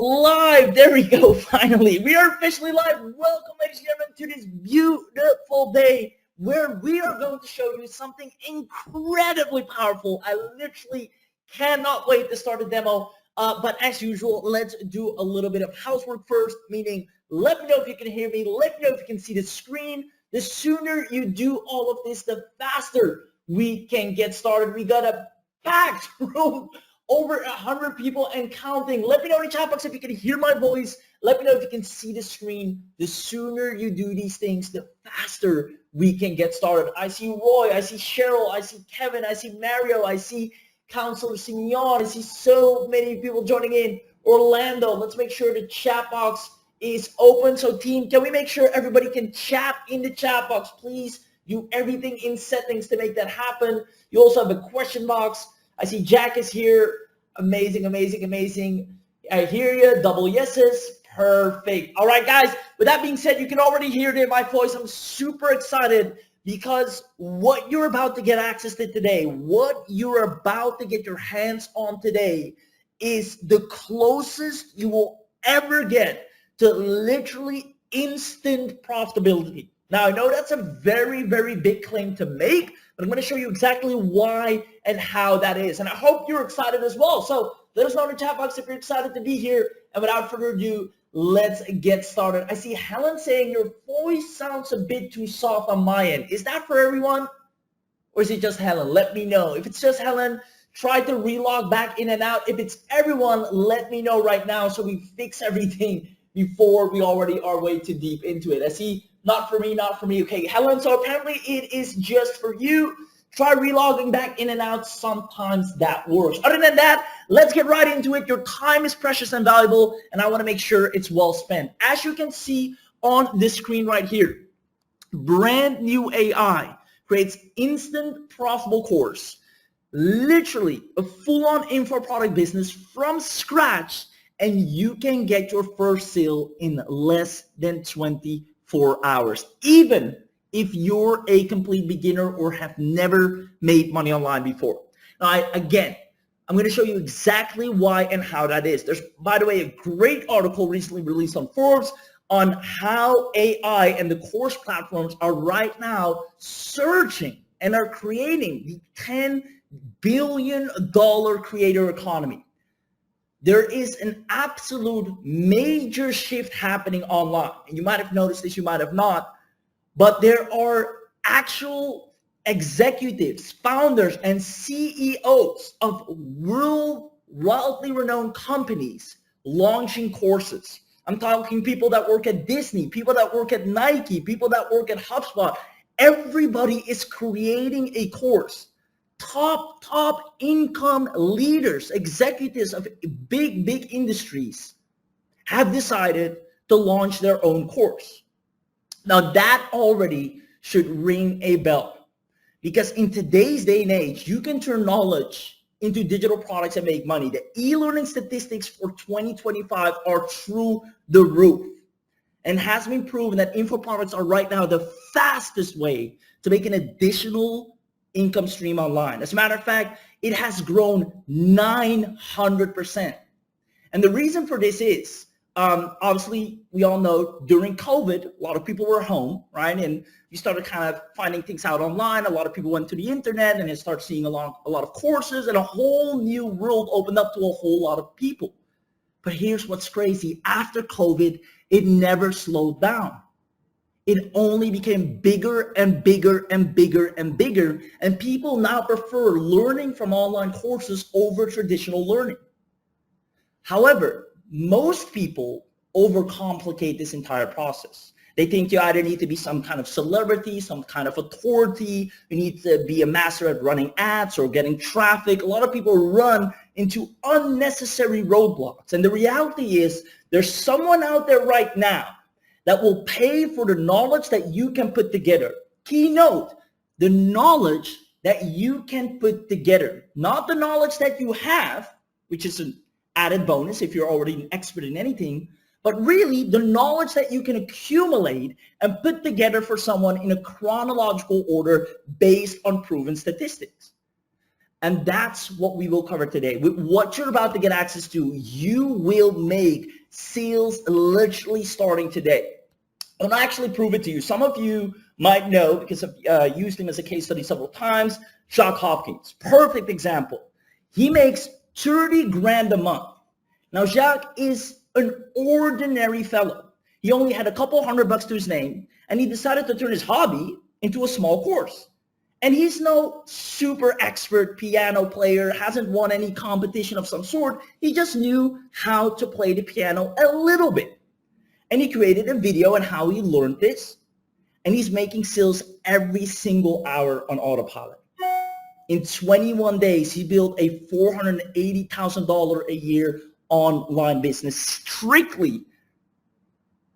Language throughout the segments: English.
Live. There we go. Finally, we are officially live. Welcome, ladies and gentlemen, to this beautiful day where we are going to show you something incredibly powerful. I literally cannot wait to start the demo. But as usual, let's do a little bit of housework first, meaning let me know if you can hear me. Let me know if you can see the screen. The sooner you do all of this, the faster we can get started. We got a packed room. Over 100 people and counting. Let me know in the chat box if you can hear my voice. Let me know if you can see the screen. The sooner you do these things, the faster we can get started. I see Roy, I see Cheryl, I see Kevin, I see Mario, I see Counselor Simeon, I see so many people joining in. Orlando, let's make sure the chat box is open. So team, can we make sure everybody can chat in the chat box? Please do everything in settings to make that happen. You also have a question box. I see Jack is here. Amazing, amazing, amazing. I hear you. Double yeses. Perfect. All right, guys. With that being said, you can already hear it in my voice. I'm super excited because what you're about to get access to today, what you're about to get your hands on today is the closest you will ever get to literally instant profitability. Now, I know that's a very, very big claim to make, but I'm going to show you exactly why and how that is. And I hope you're excited as well. So let us know in the chat box if you're excited to be here. And without further ado, let's get started. I see Helen saying your voice sounds a bit too soft on my end. Is that for everyone? Or is it just Helen? Let me know. If it's just Helen, try to relog back in and out. If it's everyone, let me know right now so we fix everything before we already are way too deep into it. I see not for me, not for me. Okay, Helen, so apparently it is just for you. Try relogging back in and out. Sometimes that works. Other than that, let's get right into it. Your time is precious and valuable, and I want to make sure it's well spent. As you can see on this screen right here, brand new AI creates instant profitable course. Literally a full-on info product business from scratch, and you can get your first sale in less than 24 hours, even if you're a complete beginner or have never made money online before. Now, I'm going to show you exactly why and how that is. There's, by the way, a great article recently released on Forbes on how AI and the course platforms are right now surging and are creating the $10 billion creator economy. There is an absolute major shift happening online. And you might have noticed this, you might have not, but there are actual executives, founders, and CEOs of wildly renowned companies launching courses. I'm talking people that work at Disney, people that work at Nike, people that work at HubSpot. Everybody is creating a course. Top income leaders, executives of big industries have decided to launch their own course. Now that already should ring a bell, because in today's day and age, you can turn knowledge into digital products and make money. The e-learning statistics for 2025 are through the roof, and has been proven that info products are right now the fastest way to make an additional income stream online. As a matter of fact, it has grown 900%. And the reason for this is, obviously, we all know during COVID, a lot of people were home, right? And you started kind of finding things out online. A lot of people went to the internet and they started seeing a lot of courses, and a whole new world opened up to a whole lot of people. But here's what's crazy. After COVID, it never slowed down. It only became bigger and bigger and bigger and bigger, and people now prefer learning from online courses over traditional learning. However, most people overcomplicate this entire process. They think you either need to be some kind of celebrity, some kind of authority, you need to be a master at running ads or getting traffic. A lot of people run into unnecessary roadblocks. And the reality is there's someone out there right now that will pay for the knowledge that you can put together. Keynote, the knowledge that you can put together, not the knowledge that you have, which is an added bonus if you're already an expert in anything, but really the knowledge that you can accumulate and put together for someone in a chronological order based on proven statistics. And that's what we will cover today. With what you're about to get access to, you will make sales literally starting today. And I'll actually prove it to you. Some of you might know, because I've used him as a case study several times, Jacques Hopkins. Perfect example. He makes 30 grand a month. Now, Jacques is an ordinary fellow. He only had a couple $100 to his name, and he decided to turn his hobby into a small course. And he's no super expert piano player, hasn't won any competition of some sort. He just knew how to play the piano a little bit. And he created a video on how he learned this. And he's making sales every single hour on autopilot. In 21 days, he built a $480,000 a year online business strictly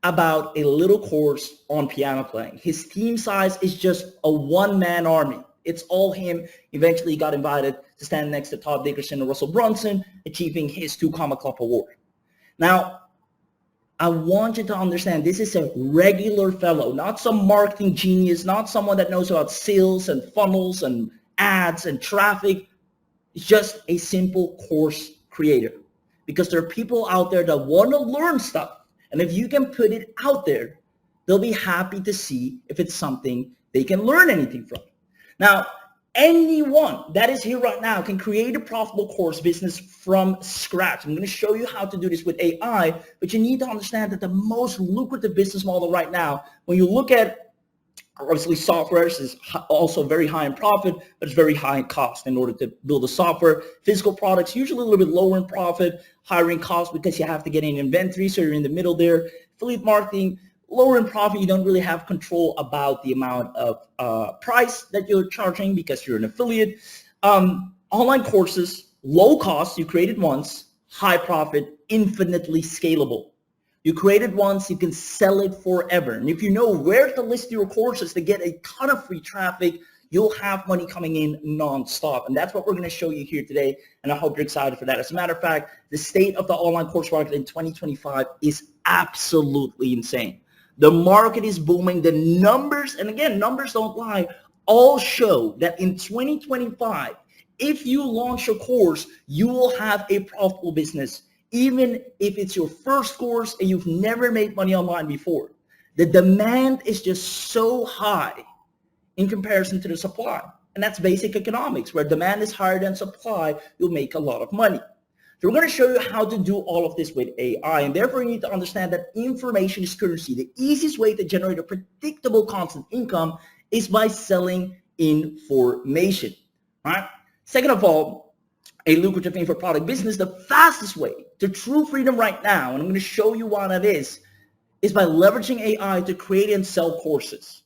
about a little course on piano playing. His team size is just a one-man army. It's all him. Eventually, he got invited to stand next to Todd Dickerson and Russell Brunson, achieving his 2 Comma Club award. Now, I want you to understand this is a regular fellow, not some marketing genius, not someone that knows about sales and funnels and ads and traffic. It's just a simple course creator, because there are people out there that want to learn stuff. And if you can put it out there, they'll be happy to see if it's something they can learn anything from. Now, anyone that is here right now can create a profitable course business from scratch. I'm going to show you how to do this with AI, but you need to understand that the most lucrative business model right now, when you look at, obviously software is also very high in profit, but it's very high in cost in order to build a software. Physical products, usually a little bit lower in profit, higher in cost because you have to get in inventory, so you're in the middle there. Affiliate marketing, lower in profit, you don't really have control about the amount of price that you're charging because you're an affiliate. Online courses, low cost, you create it once, high profit, infinitely scalable. You create it once, you can sell it forever. And if you know where to list your courses to get a ton of free traffic, you'll have money coming in nonstop. And that's what we're going to show you here today. And I hope you're excited for that. As a matter of fact, the state of the online course market in 2025 is absolutely insane. The market is booming. The numbers, and again, numbers don't lie, all show that in 2025, if you launch a course, you will have a profitable business, even if it's your first course and you've never made money online before. The demand is just so high in comparison to the supply. And that's basic economics. Where demand is higher than supply, you'll make a lot of money. So we're going to show you how to do all of this with AI. And therefore, you need to understand that information is currency. The easiest way to generate a predictable constant income is by selling information. Right? Second of all, a lucrative thing for product business, the fastest way to true freedom right now, and I'm going to show you why that is by leveraging AI to create and sell courses.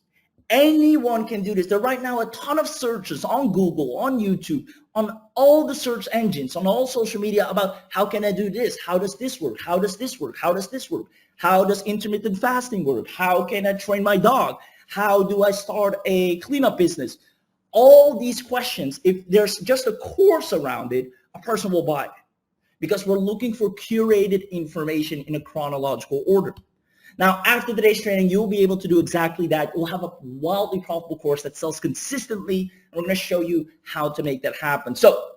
Anyone can do this. There are right now a ton of searches on Google, on YouTube, on all the search engines, on all social media about how can I do this? How does this work? How does this work? How does this work? How does intermittent fasting work? How can I train my dog? How do I start a cleanup business? All these questions, if there's just a course around it, a person will buy it, because we're looking for curated information in a chronological order. Now, after today's training, you'll be able to do exactly that. You'll have a wildly profitable course that sells consistently, and we're going to show you how to make that happen. So,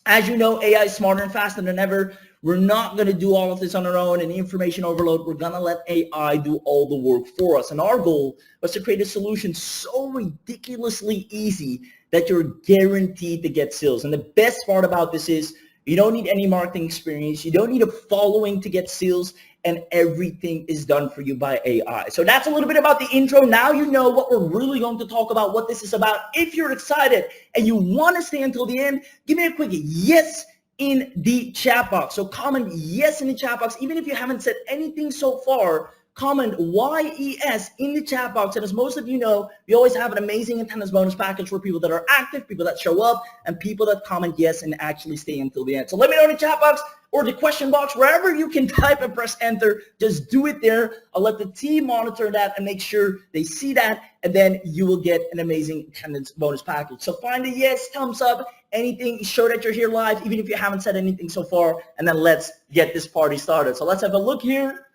as you know, AI is smarter and faster than ever. We're not going to do all of this on our own and information overload. We're going to let AI do all the work for us. And our goal was to create a solution so ridiculously easy that you're guaranteed to get sales. And the best part about this is you don't need any marketing experience. You don't need a following to get sales, and everything is done for you by AI. So that's a little bit about the intro. Now you know what we're really going to talk about, what this is about. If you're excited and you want to stay until the end, give me a quick yes in the chat box. So comment yes in the chat box. Even if you haven't said anything so far, comment YES in the chat box. And as most of you know, we always have an amazing attendance bonus package for people that are active, people that show up, and people that comment yes and actually stay until the end. So let me know in the chat box or the question box, wherever you can type and press enter. Just do it there. I'll let the team monitor that and make sure they see that, and then you will get an amazing attendance bonus package. So find a yes, thumbs up, anything, show that you're here live, even if you haven't said anything so far, and then let's get this party started. So let's have a look here.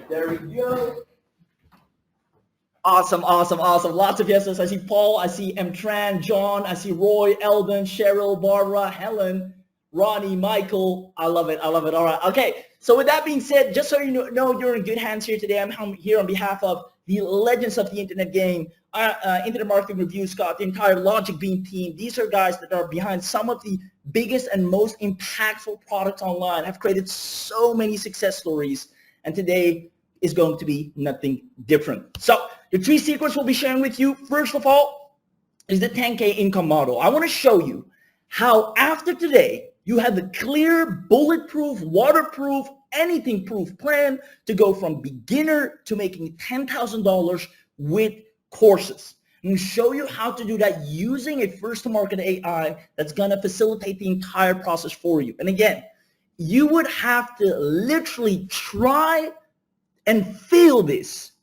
There we go. Awesome. Lots of yeses. I see Paul, I see M. Tran, John, I see Roy, Eldon, Cheryl, Barbara, Helen, Ronnie, Michael. I love it. All right. Okay. So with that being said, just so you know you're in good hands here today, I'm here on behalf of the legends of the internet game, Internet Marketing Review, Scott, the entire Logic Beam team. These are guys that are behind some of the biggest and most impactful products online, have created so many success stories, and today is going to be nothing different. So the 3 secrets we'll be sharing with you, first of all, is the 10K income model. I want to show you how after today, you have the clear, bulletproof, waterproof, anything proof plan to go from beginner to making $10,000 with courses. I'm going to show you how to do that using a first-to-market AI that's going to facilitate the entire process for you. And again, you would have to literally try and fail this.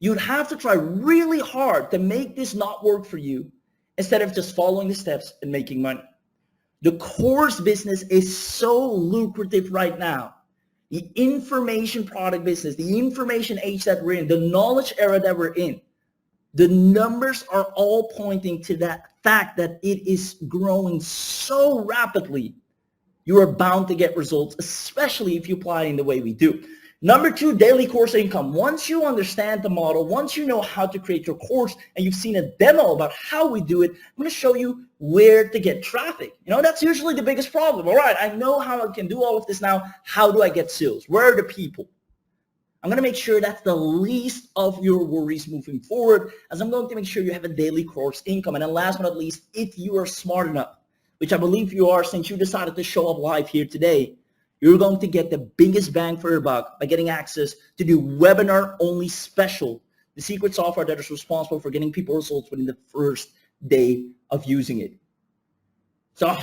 You'd have to try really hard to make this not work for you instead of just following the steps and making money. The course business is so lucrative right now. The information product business, the information age that we're in, the knowledge era that we're in, the numbers are all pointing to that fact that it is growing so rapidly. You are bound to get results, especially if you apply in the way we do. Number 2, daily course income. Once you understand the model, once you know how to create your course and you've seen a demo about how we do it, I'm going to show you where to get traffic. That's usually the biggest problem. All right, I know how I can do all of this now. How do I get sales? Where are the people? I'm going to make sure that's the least of your worries moving forward, as I'm going to make sure you have a daily course income. And then last but not least, if you are smart enough, which I believe you are since you decided to show up live here today, you're going to get the biggest bang for your buck by getting access to the webinar-only special, the secret software that is responsible for getting people results within the first day of using it. So I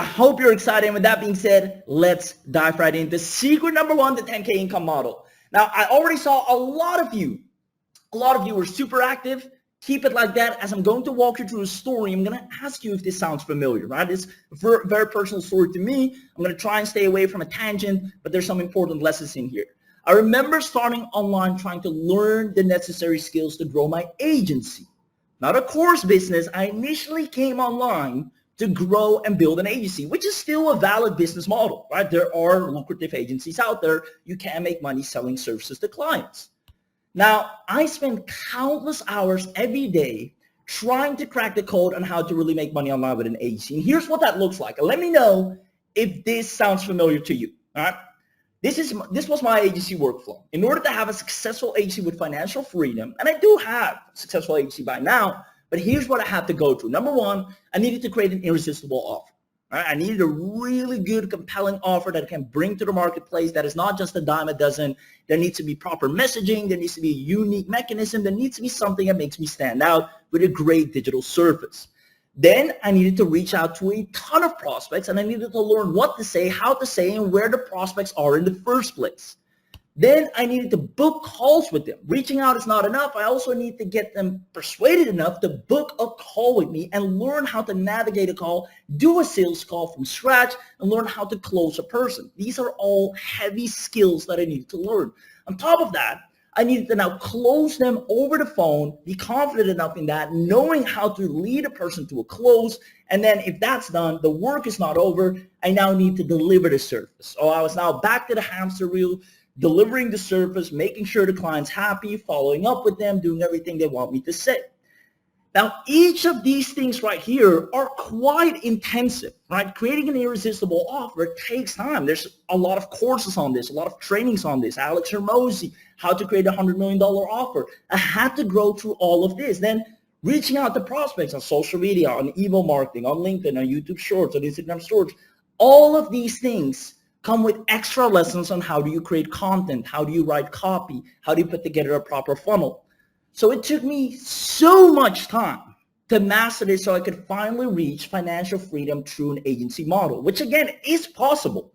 hope you're excited. And with that being said, let's dive right into secret number 1, the 10K income model. Now, I already saw a lot of you were super active. Keep it like that. As I'm going to walk you through a story, I'm going to ask you if this sounds familiar, right? It's a very personal story to me. I'm going to try and stay away from a tangent, but there's some important lessons in here. I remember starting online trying to learn the necessary skills to grow my agency. Not a course business. I initially came online to grow and build an agency, which is still a valid business model, right? There are lucrative agencies out there. You can make money selling services to clients. Now, I spend countless hours every day trying to crack the code on how to really make money online with an agency. And here's what that looks like. Let me know if this sounds familiar to you. All right. This was my agency workflow. In order to have a successful agency with financial freedom, and I do have a successful agency by now, but here's what I had to go through. Number 1, I needed to create an irresistible offer. Right? I needed a really good, compelling offer that I can bring to the marketplace that is not just a dime a dozen. There needs to be proper messaging. There needs to be a unique mechanism. There needs to be something that makes me stand out with a great digital service. Then I needed to reach out to a ton of prospects, and I needed to learn what to say, how to say, and where the prospects are in the first place. Then I needed to book calls with them. Reaching out is not enough. I also need to get them persuaded enough to book a call with me and learn how to navigate a call, do a sales call from scratch, and learn how to close a person. These are all heavy skills that I needed to learn. On top of that, I needed to now close them over the phone, be confident enough in that, knowing how to lead a person to a close. And then if that's done, the work is not over. I now need to deliver the service. So I was now back to the hamster wheel, delivering the service, making sure the client's happy, following up with them, doing everything they want me to say. Now, each of these things right here are quite intensive, right? Creating an irresistible offer takes time. There's a lot of courses on this, a lot of trainings on this. Alex Hermosi, how to create a $100 million offer. I had to grow through all of this. Then reaching out to prospects on social media, on email marketing, on LinkedIn, on YouTube Shorts, on Instagram Stories. All of these things come with extra lessons on how do you create content, how do you write copy, how do you put together a proper funnel. So it took me so much time to master this so I could finally reach financial freedom through an agency model, which again is possible.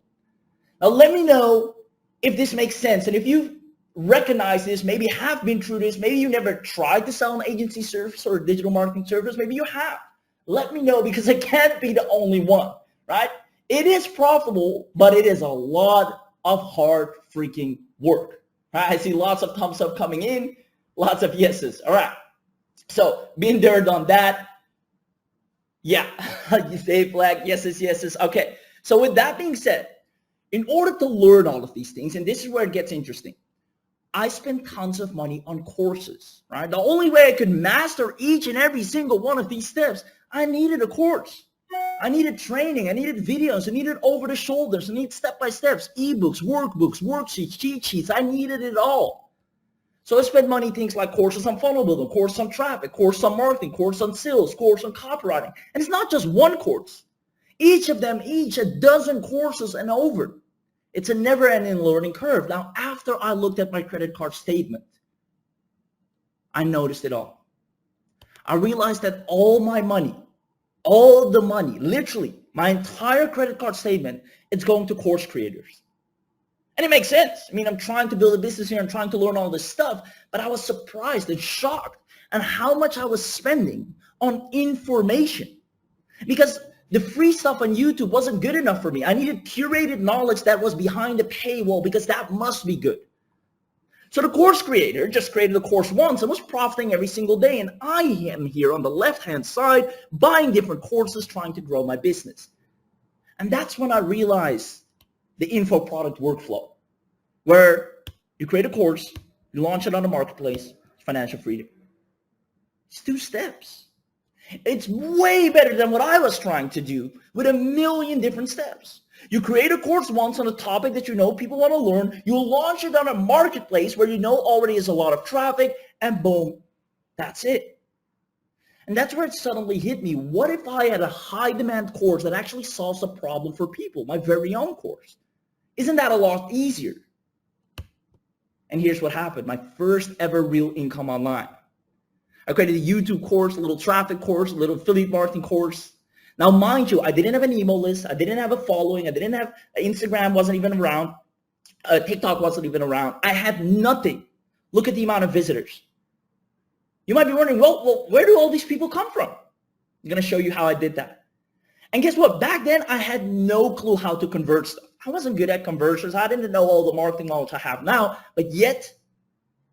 Now let me know if this makes sense. And if you recognize this, maybe have been through this, maybe you never tried to sell an agency service or a digital marketing service, maybe you have. Let me know, because I can't be the only one, right? It is profitable, but it is a lot of hard freaking work. Right? I see lots of thumbs up coming in, lots of yeses. All right. So been there, done that. Yeah, you say flag, yes. Okay, so with that being said, in order to learn all of these things, and this is where it gets interesting, I spent tons of money on courses, right? The only way I could master each and every single one of these steps, I needed a course. I needed training. I needed videos. I needed over the shoulders. I needed step-by-steps, ebooks, workbooks, worksheets, cheat sheets. I needed it all. So I spent money things like courses on funnel building, course on traffic, course on marketing, course on sales, course on copywriting. And it's not just one course. Each of them, each a dozen courses and over. It's a never-ending learning curve. Now, after I looked at my credit card statement, I noticed it all. I realized that all my money, all the money, literally my entire credit card statement, it's going to course creators. And it makes sense. I mean, I'm trying to build a business here. I'm trying to learn all this stuff, but I was surprised and shocked at how much I was spending on information, because the free stuff on YouTube wasn't good enough for me. I needed curated knowledge that was behind the paywall, because that must be good. So the course creator just created a course once and was profiting every single day. And I am here on the left-hand side buying different courses, trying to grow my business. And that's when I realized the info product workflow, where you create a course, you launch it on the marketplace, financial freedom. It's 2 steps. It's way better than what I was trying to do with a million different steps. You create a course once on a topic that you know people want to learn. You launch it on a marketplace where you know already is a lot of traffic, and boom, that's it. And that's where it suddenly hit me. What if I had a high demand course that actually solves a problem for people, my very own course? Isn't that a lot easier? And here's what happened. My first ever real income online. I created a YouTube course, a little traffic course, a little affiliate marketing course. Now, mind you, I didn't have an email list. I didn't have a following. I didn't have Instagram, wasn't even around. TikTok wasn't even around. I had nothing. Look at the amount of visitors. You might be wondering, well, where do all these people come from? I'm going to show you how I did that. And guess what? Back then, I had no clue how to convert stuff. I wasn't good at conversions. I didn't know all the marketing knowledge I have now, but yet,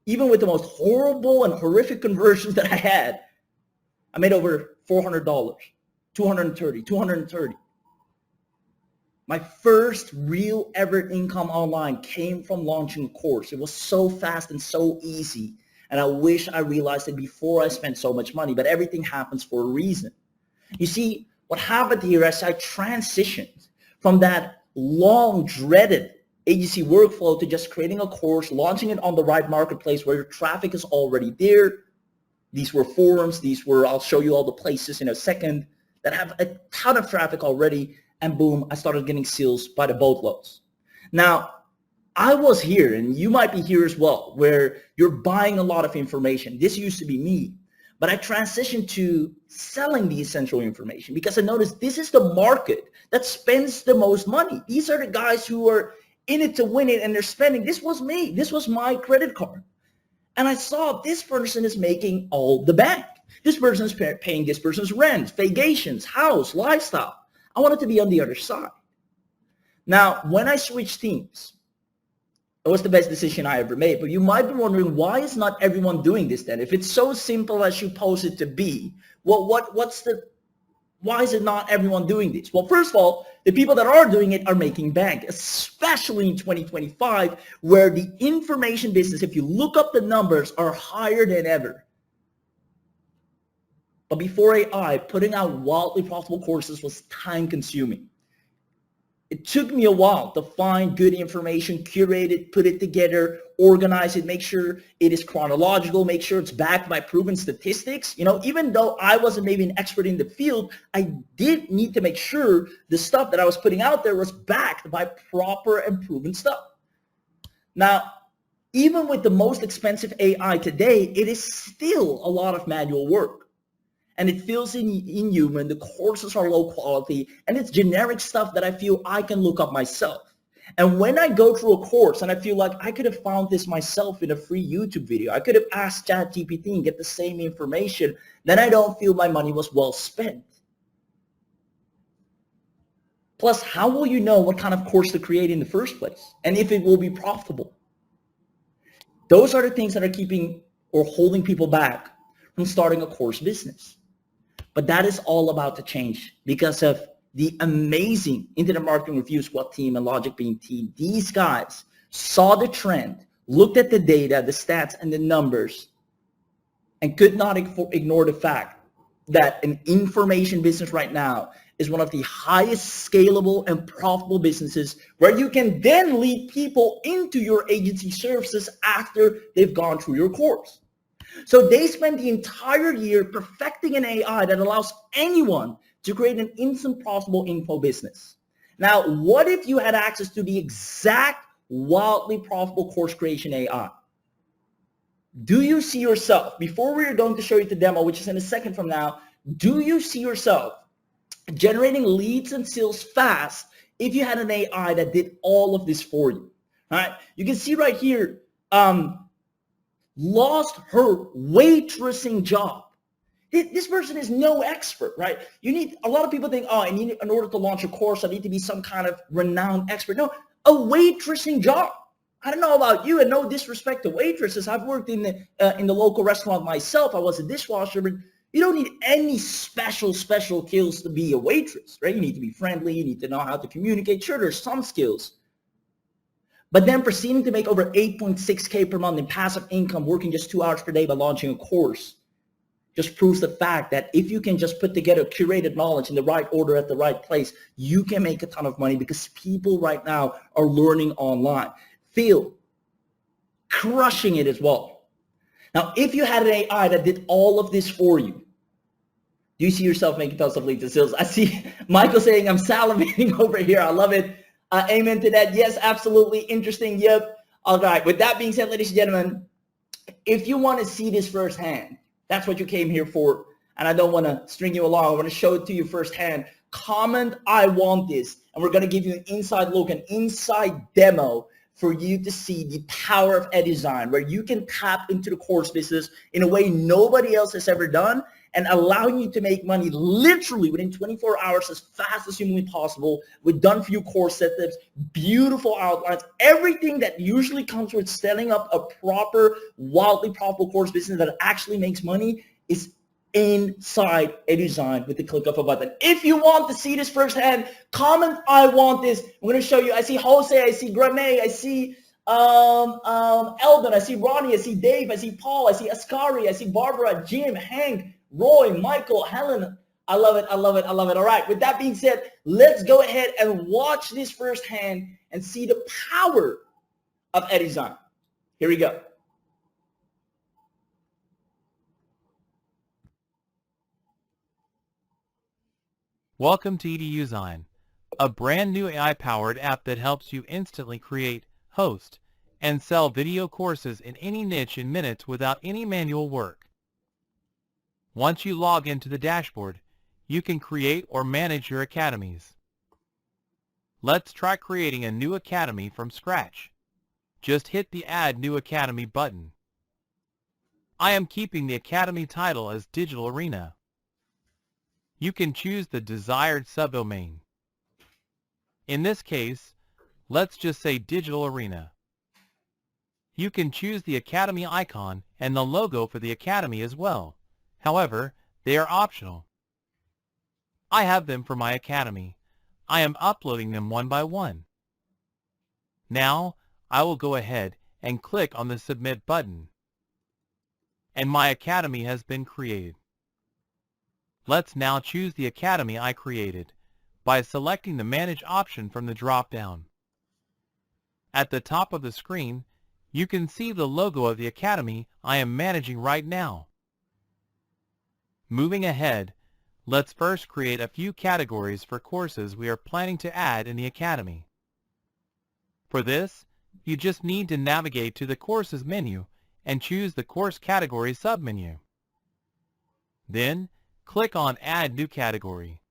even with the most horrible and horrific conversions that I had, I made over $400, $230. My first real ever income online came from launching a course. It was so fast and so easy. And I wish I realized it before I spent so much money, but everything happens for a reason. You see, what happened here is I transitioned from that long dreaded agency workflow to just creating a course, launching it on the right marketplace where your traffic is already there. These were forums. These were, I'll show you all the places in a second, that have a ton of traffic already. And boom, I started getting sales by the boatloads. Now, I was here, and you might be here as well, where you're buying a lot of information. This used to be me, but I transitioned to selling the essential information because I noticed this is the market that spends the most money. These are the guys who are in it to win it, and they're spending. This was me. This was my credit card. And I saw this person is making all the bank. This person is paying this person's rent, vacations, house, lifestyle. I wanted to be on the other side. Now, when I switched teams, it was the best decision I ever made. But you might be wondering, why is not everyone doing this then? If it's so simple as you pose it to be, well, why is it not everyone doing this? Well, first of all, the people that are doing it are making bank, especially in 2025, where the information business, if you look up the numbers, are higher than ever. But before AI, putting out wildly profitable courses was time consuming. It took me a while to find good information, curate it, put it together, organize it, make sure it is chronological, make sure it's backed by proven statistics. You know, even though I wasn't maybe an expert in the field, I did need to make sure the stuff that I was putting out there was backed by proper and proven stuff. Now, even with the most expensive AI today, it is still a lot of manual work. And it feels inhuman. The courses are low quality, and it's generic stuff that I feel I can look up myself. And when I go through a course and I feel like I could have found this myself in a free YouTube video, I could have asked ChatGPT and get the same information, then I don't feel my money was well spent. Plus, how will you know what kind of course to create in the first place and if it will be profitable? Those are the things that are keeping or holding people back from starting a course business. But that is all about to change because of the amazing Internet Marketing Review Squad team and Logic Beam team. These guys saw the trend, looked at the data, the stats, and the numbers, and could not ignore the fact that an information business right now is one of the highest scalable and profitable businesses where you can then lead people into your agency services after they've gone through your course. So they spent the entire year perfecting an AI that allows anyone to create an instant profitable info business. Now, what if you had access to the exact wildly profitable course creation AI? Do you see yourself, before we're going to show you the demo, which is in a second from now, do you see yourself generating leads and sales fast if you had an AI that did all of this for you? All right, you can see right here, lost her waitressing job. This person is no expert, right? You need, a lot of people think, oh, in order to launch a course, I need to be some kind of renowned expert. No, a waitressing job. I don't know about you, and no disrespect to waitresses. I've worked in the local restaurant myself. I was a dishwasher, but you don't need any special skills to be a waitress, right? You need to be friendly. You need to know how to communicate. Sure, there's some skills. But then proceeding to make over 8.6K per month in passive income, working just 2 hours per day by launching a course, just proves the fact that if you can just put together curated knowledge in the right order at the right place, you can make a ton of money because people right now are learning online. Phil, crushing it as well. Now, if you had an AI that did all of this for you, do you see yourself making tons of leads and sales? I see Michael saying, I'm salivating over here. I love it. Amen to that. Yes, absolutely. Interesting. Yep. All right. With that being said, ladies and gentlemen, if you want to see this firsthand, that's what you came here for. And I don't want to string you along. I want to show it to you firsthand. Comment, I want this. And we're going to give you an inside look, an inside demo for you to see the power of EduZign, where you can tap into the course business in a way nobody else has ever done, and allowing you to make money literally within 24 hours as fast as humanly possible with done-for-you course setups, beautiful outlines, everything that usually comes with setting up a proper, wildly profitable course business that actually makes money is inside EduZign with the click of a button. If you want to see this firsthand, comment, I want this. I'm going to show you. I see Jose, I see Gramey, I see Eldon, I see Ronnie, I see Dave, I see Paul, I see Ascari, I see Barbara, Jim, Hank, Roy, Michael, Helen. I love it. I love it. I love it. All right. With that being said, let's go ahead and watch this firsthand and see the power of EduZign. Here we go. Welcome to EduZign, a brand new AI-powered app that helps you instantly create, host, and sell video courses in any niche in minutes without any manual work. Once you log into the dashboard, you can create or manage your academies. Let's try creating a new academy from scratch. Just hit the Add New Academy button. I am keeping the academy title as Digital Arena. You can choose the desired subdomain. In this case, let's just say Digital Arena. You can choose the academy icon and the logo for the academy as well. However, they are optional. I have them for my academy. I am uploading them one by one. Now, I will go ahead and click on the Submit button. And my academy has been created. Let's now choose the academy I created by selecting the Manage option from the drop-down. At the top of the screen, you can see the logo of the academy I am managing right now. Moving ahead, let's first create a few categories for courses we are planning to add in the academy. For this, you just need to navigate to the Courses menu and choose the Course Category submenu. Then, click on Add New Category.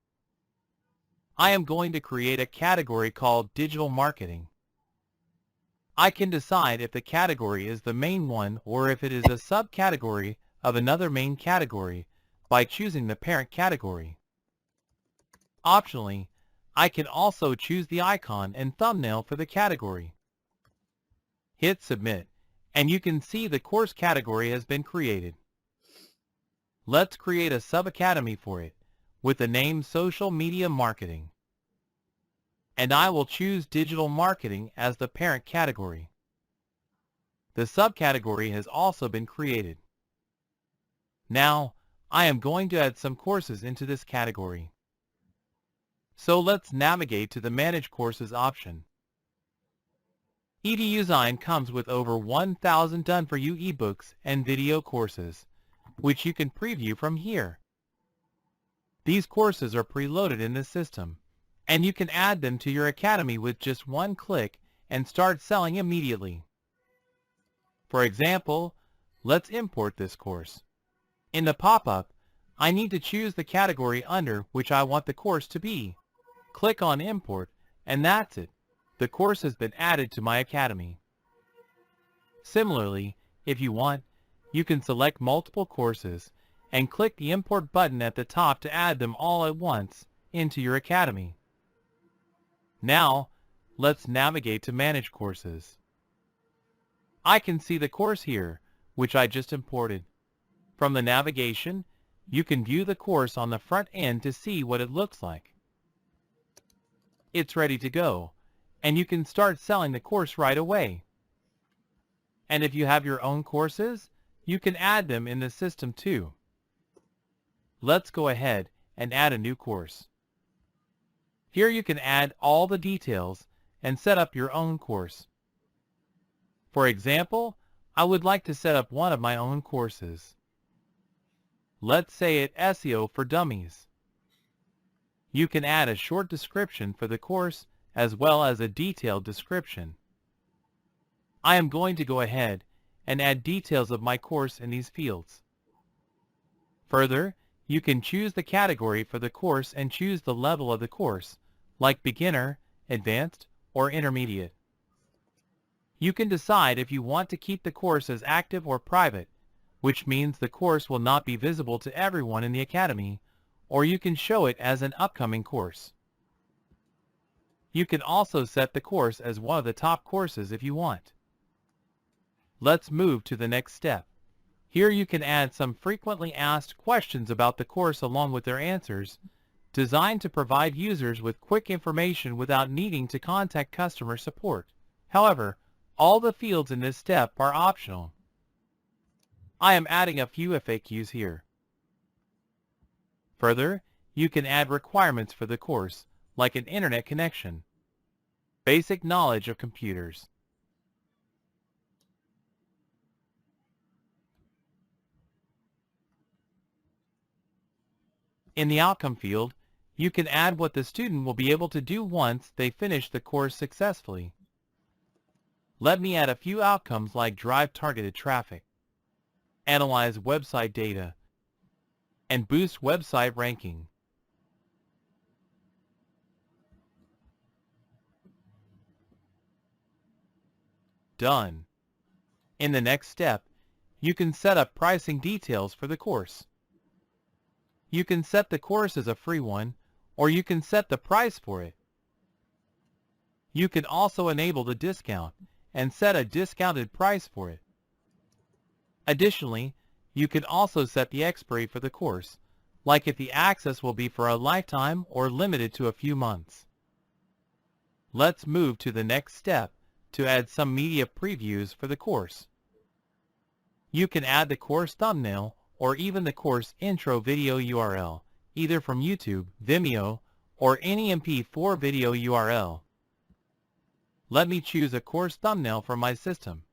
I am going to create a category called Digital Marketing. I can decide if the category is the main one or if it is a subcategory of another main category by choosing the parent category. Optionally, I can also choose the icon and thumbnail for the category. Hit Submit, and you can see the course category has been created. Let's create a sub-academy for it with the name Social Media Marketing. And I will choose Digital Marketing as the parent category. The subcategory has also been created. Now, I am going to add some courses into this category. So let's navigate to the Manage Courses option. EduZign comes with over 1,000 done-for-you ebooks and video courses, which you can preview from here. These courses are preloaded in the system, and you can add them to your academy with just one click and start selling immediately. For example, let's import this course. In the pop-up, I need to choose the category under which I want the course to be. Click on Import, and that's it. The course has been added to my academy. Similarly, if you want, you can select multiple courses and click the Import button at the top to add them all at once into your academy. Now, let's navigate to Manage Courses. I can see the course here, which I just imported. From the navigation, you can view the course on the front end to see what it looks like. It's ready to go, and you can start selling the course right away. And if you have your own courses, you can add them in the system too. Let's go ahead and add a new course. Here you can add all the details and set up your own course. For example, I would like to set up one of my own courses. Let's say it SEO for Dummies. You can add a short description for the course as well as a detailed description. I am going to go ahead and add details of my course in these fields. Further, you can choose the category for the course and choose the level of the course, like beginner, advanced, or intermediate. You can decide if you want to keep the course as active or private, which means the course will not be visible to everyone in the academy, or you can show it as an upcoming course. You can also set the course as one of the top courses if you want. Let's move to the next step. Here you can add some frequently asked questions about the course along with their answers, designed to provide users with quick information without needing to contact customer support. However, all the fields in this step are optional. I am adding a few FAQs here. Further, you can add requirements for the course, like an internet connection, basic knowledge of computers, in the outcome field, you can add what the student will be able to do once they finish the course successfully. Let me add a few outcomes like drive targeted traffic, analyze website data, and boost website ranking. Done. In the next step, you can set up pricing details for the course. You can set the course as a free one, or you can set the price for it. You can also enable the discount and set a discounted price for it. Additionally, you can also set the expiry for the course, like if the access will be for a lifetime or limited to a few months. Let's move to the next step to add some media previews for the course. You can add the course thumbnail or even the course intro video URL, either from YouTube, Vimeo, or any MP4 video URL. Let me choose a course thumbnail from my system.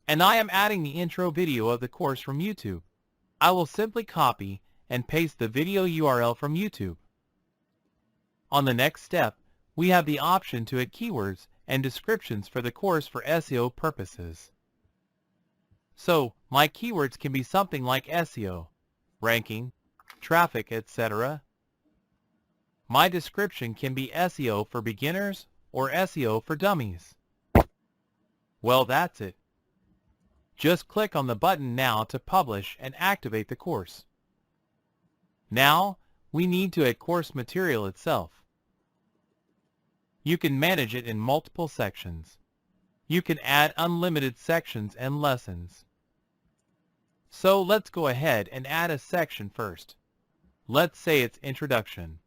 And I am adding the intro video of the course from YouTube. I will simply copy and paste the video URL from YouTube. On the next step, we have the option to add keywords and descriptions for the course for SEO purposes. So, my keywords can be something like SEO, ranking, traffic, etc. My description can be SEO for beginners or SEO for dummies. Well, that's it. Just click on the button now to publish and activate the course. Now, we need to add course material itself. You can manage it in multiple sections. You can add unlimited sections and lessons. So let's go ahead and add a section first. Let's say it's Introduction.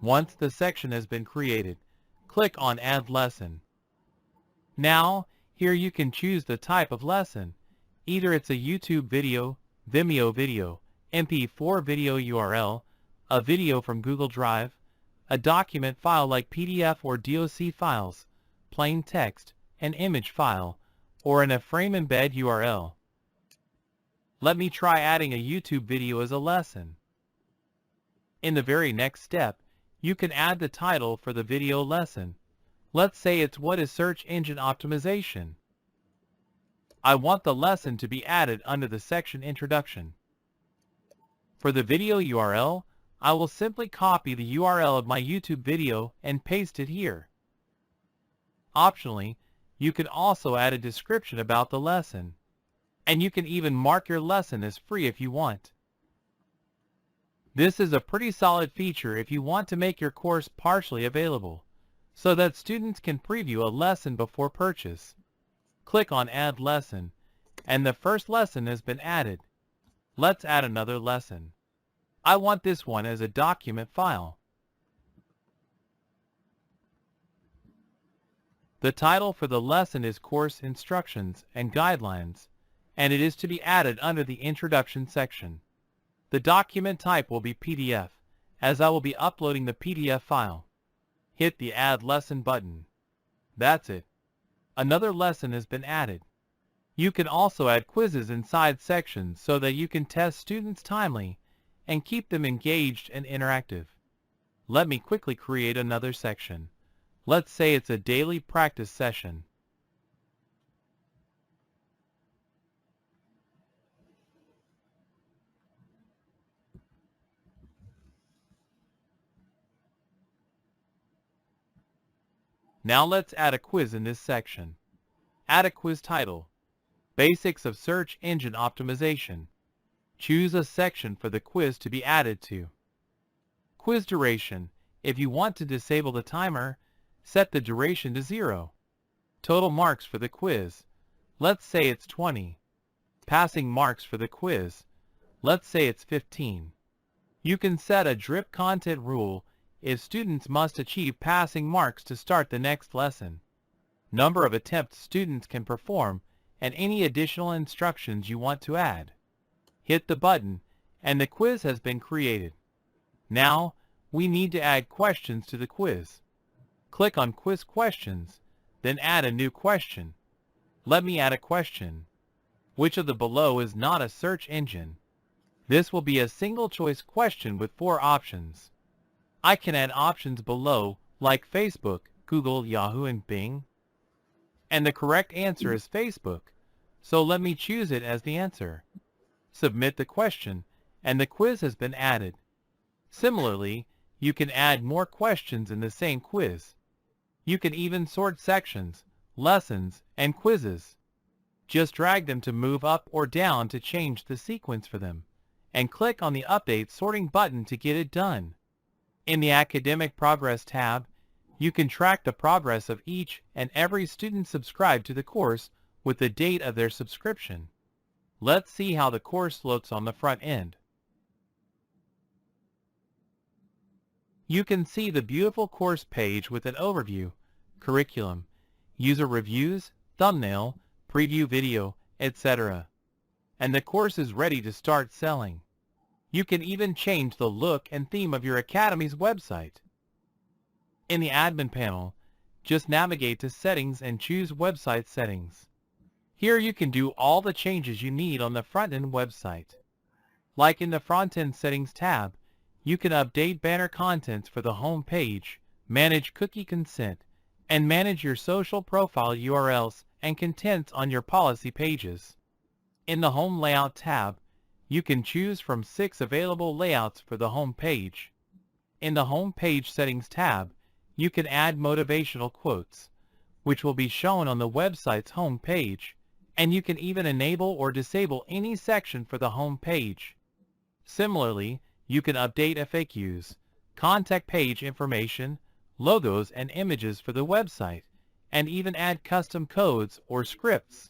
Once the section has been created, click on Add Lesson. Now, here you can choose the type of lesson. Either it's a YouTube video, Vimeo video, MP4 video URL, a video from Google Drive, a document file like PDF or DOC files, plain text, an image file, or in a frame embed URL. Let me try adding a YouTube video as a lesson. In the very next step, you can add the title for the video lesson. Let's say it's What is Search Engine Optimization? I want the lesson to be added under the section Introduction. For the video URL, I will simply copy the URL of my YouTube video and paste it here. Optionally, you can also add a description about the lesson. And you can even mark your lesson as free if you want. This is a pretty solid feature if you want to make your course partially available, so that students can preview a lesson before purchase. Click on Add Lesson, and the first lesson has been added. Let's add another lesson. I want this one as a document file. The title for the lesson is Course Instructions and Guidelines, and it is to be added under the Introduction section. The document type will be PDF, as I will be uploading the PDF file. Hit the Add Lesson button. That's it. Another lesson has been added. You can also add quizzes inside sections so that you can test students timely and keep them engaged and interactive. Let me quickly create another section. Let's say it's a daily practice session. Now let's add a quiz in this section. Add a quiz title. Basics of Search Engine Optimization. Choose a section for the quiz to be added to. Quiz duration. If you want to disable the timer, set the duration to 0. Total marks for the quiz. Let's say it's 20. Passing marks for the quiz. Let's say it's 15. You can set a drip content rule if students must achieve passing marks to start the next lesson. Number of attempts students can perform, and any additional instructions you want to add. Hit the button, and the quiz has been created. Now, we need to add questions to the quiz. Click on Quiz Questions, then add a new question. Let me add a question. Which of the below is not a search engine? This will be a single-choice question with 4 options. I can add options below, like Facebook, Google, Yahoo, and Bing. And the correct answer is Facebook, so let me choose it as the answer. Submit the question, and the quiz has been added. Similarly, you can add more questions in the same quiz. You can even sort sections, lessons, and quizzes. Just drag them to move up or down to change the sequence for them, and click on the Update Sorting button to get it done. In the Academic Progress tab, you can track the progress of each and every student subscribed to the course with the date of their subscription. Let's see how the course looks on the front end. You can see the beautiful course page with an overview, curriculum, user reviews, thumbnail, preview video, etc. And the course is ready to start selling. You can even change the look and theme of your Academy's website. In the Admin panel, just navigate to Settings and choose Website Settings. Here you can do all the changes you need on the front-end website. Like in the Front-End Settings tab, you can update banner contents for the home page, manage cookie consent, and manage your social profile URLs and contents on your policy pages. In the Home Layout tab, you can choose from 6 available layouts for the home page. In the Home Page Settings tab, you can add motivational quotes, which will be shown on the website's home page, and you can even enable or disable any section for the home page. Similarly, you can update FAQs, contact page information, logos, and images for the website, and even add custom codes or scripts.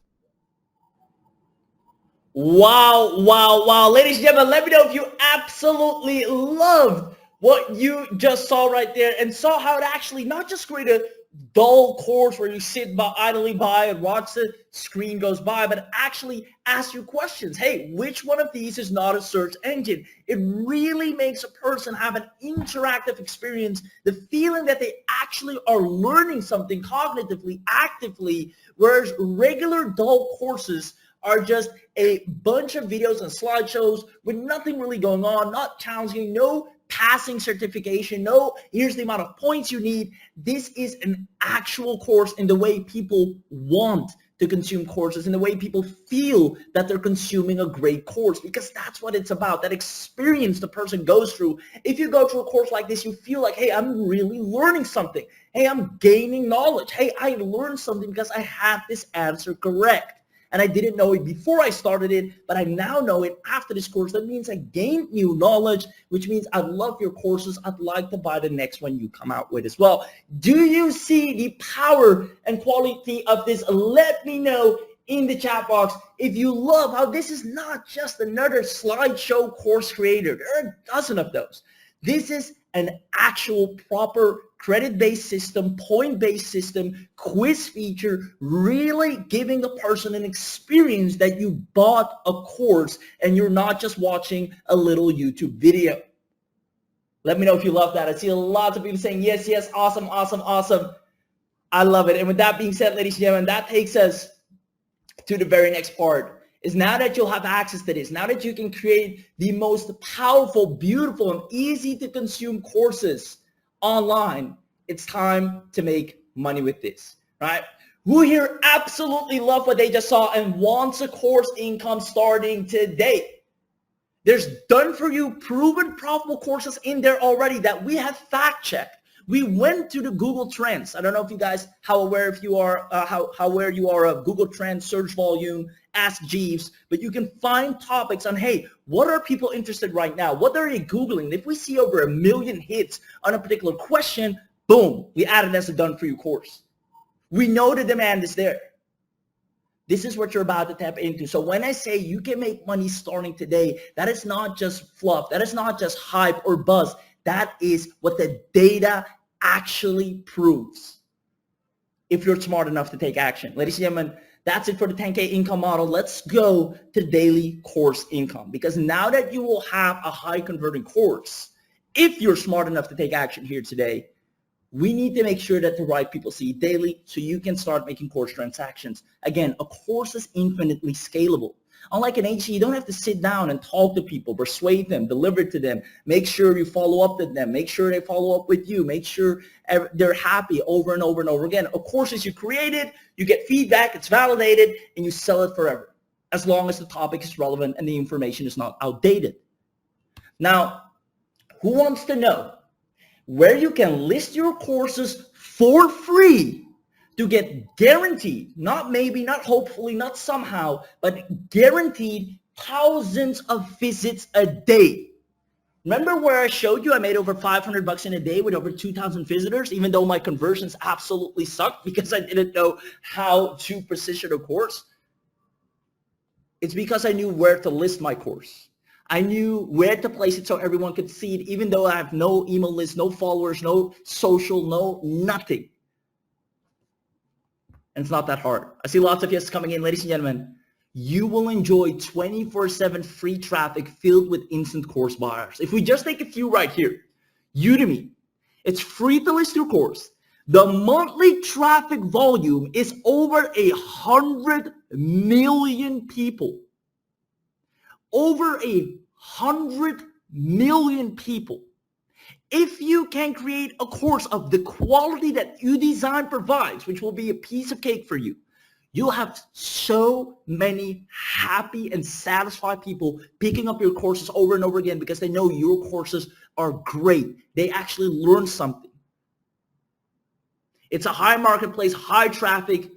Wow, wow, wow. Ladies and gentlemen, let me know if you absolutely loved what you just saw right there and saw how it actually not just create a dull course where you sit idly by and watch the screen goes by, but actually ask you questions. Hey, which one of these is not a search engine? It really makes a person have an interactive experience, the feeling that they actually are learning something cognitively, actively, whereas regular dull courses are just a bunch of videos and slideshows with nothing really going on, not challenging, no passing certification, no here's the amount of points you need. This is an actual course in the way people want to consume courses, in the way people feel that they're consuming a great course, because that's what it's about, that experience the person goes through. If you go through a course like this, you feel like, hey, I'm really learning something. Hey, I'm gaining knowledge. Hey, I learned something because I have this answer correct. And I didn't know it before I started it, but I now know it after this course. That means I gained new knowledge, which means I love your courses. I'd like to buy the next one you come out with as well. Do you see the power and quality of this? Let me know in the chat box if you love how this is not just another slideshow course creator. There are a dozen of those. This is an actual proper credit-based system, point-based system, quiz feature, really giving the person an experience that you bought a course and you're not just watching a little YouTube video. Let me know if you love that. I see lots of people saying, yes, yes, awesome, awesome, awesome. I love it. And with that being said, ladies and gentlemen, that takes us to the very next part. Is now that you'll have access to this, now that you can create the most powerful, beautiful, and easy to consume courses online, it's time to make money with this, right? Who here absolutely love what they just saw and wants a course income starting today? There's done for you, proven profitable courses in there already that we have fact checked. We went to the Google Trends. I don't know if you guys, how aware you are of Google Trends, search volume, Ask Jeeves, but you can find topics on, hey, what are people interested right now? What are they Googling? If we see over 1 million hits on a particular question, boom, we add it as a done for you course. We know the demand is there. This is what you're about to tap into. So when I say you can make money starting today, that is not just fluff. That is not just hype or buzz. That is what the data actually proves if you're smart enough to take action. Ladies and gentlemen, that's it for the 10K income model. Let's go to daily course income, because now that you will have a high converting course, if you're smart enough to take action here today, we need to make sure that the right people see it daily so you can start making course transactions. Again, a course is infinitely scalable. Unlike an agency, you don't have to sit down and talk to people, persuade them, deliver it to them, make sure you follow up with them, make sure they follow up with you, make sure they're happy over and over and over again. A course is you created, you get feedback, it's validated, and you sell it forever, as long as the topic is relevant and the information is not outdated. Now, who wants to know where you can list your courses for free to get guaranteed, not maybe, not hopefully, not somehow, but guaranteed thousands of visits a day? Remember where I showed you I made over $500 in a day with over 2,000 visitors, even though my conversions absolutely sucked because I didn't know how to position a course? It's because I knew where to list my course. I knew where to place it so everyone could see it, even though I have no email list, no followers, no social, no nothing. And it's not that hard. I see lots of yeses coming in. Ladies and gentlemen, you will enjoy 24/7 free traffic filled with instant course buyers. If we just take a few right here, Udemy, it's free to list your course. The monthly traffic volume is over 100 million people. Over 100 million people. If you can create a course of the quality that EduZign provides, which will be a piece of cake for you, you'll have so many happy and satisfied people picking up your courses over and over again because they know your courses are great. They actually learn something. It's a high marketplace, high traffic,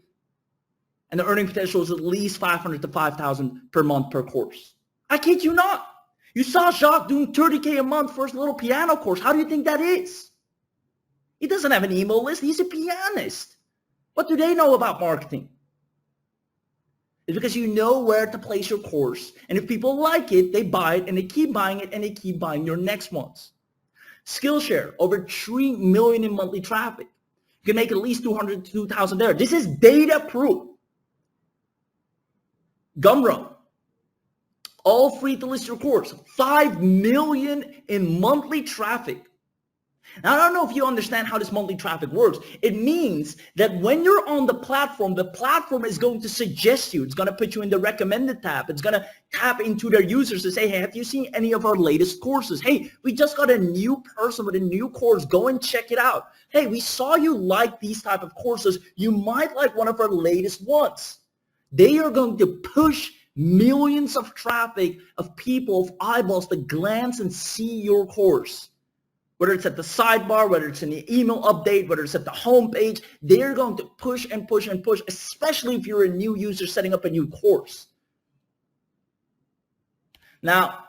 and the earning potential is at least $500 to $5,000 per month per course. I kid you not. You saw Jacques doing $30K a month for his little piano course. How do you think that is? He doesn't have an email list. He's a pianist. What do they know about marketing? It's because you know where to place your course. And if people like it, they buy it and they keep buying it and they keep buying your next ones. Skillshare, over 3 million in monthly traffic. You can make at least 200 to 2,000 there. This is data proof. Gumroad, all free to list your course. 5 million in monthly traffic. Now, I don't know if you understand how this monthly traffic works. It means that when you're on the platform is going to suggest you. It's going to put you in the recommended tab. It's going to tap into their users to say, hey, have you seen any of our latest courses? Hey, we just got a new person with a new course. Go and check it out. Hey, we saw you like these type of courses. You might like one of our latest ones. They are going to push millions of traffic of people, of eyeballs to glance and see your course. Whether it's at the sidebar, whether it's in the email update, whether it's at the homepage, they're going to push and push and push, especially if you're a new user setting up a new course. Now,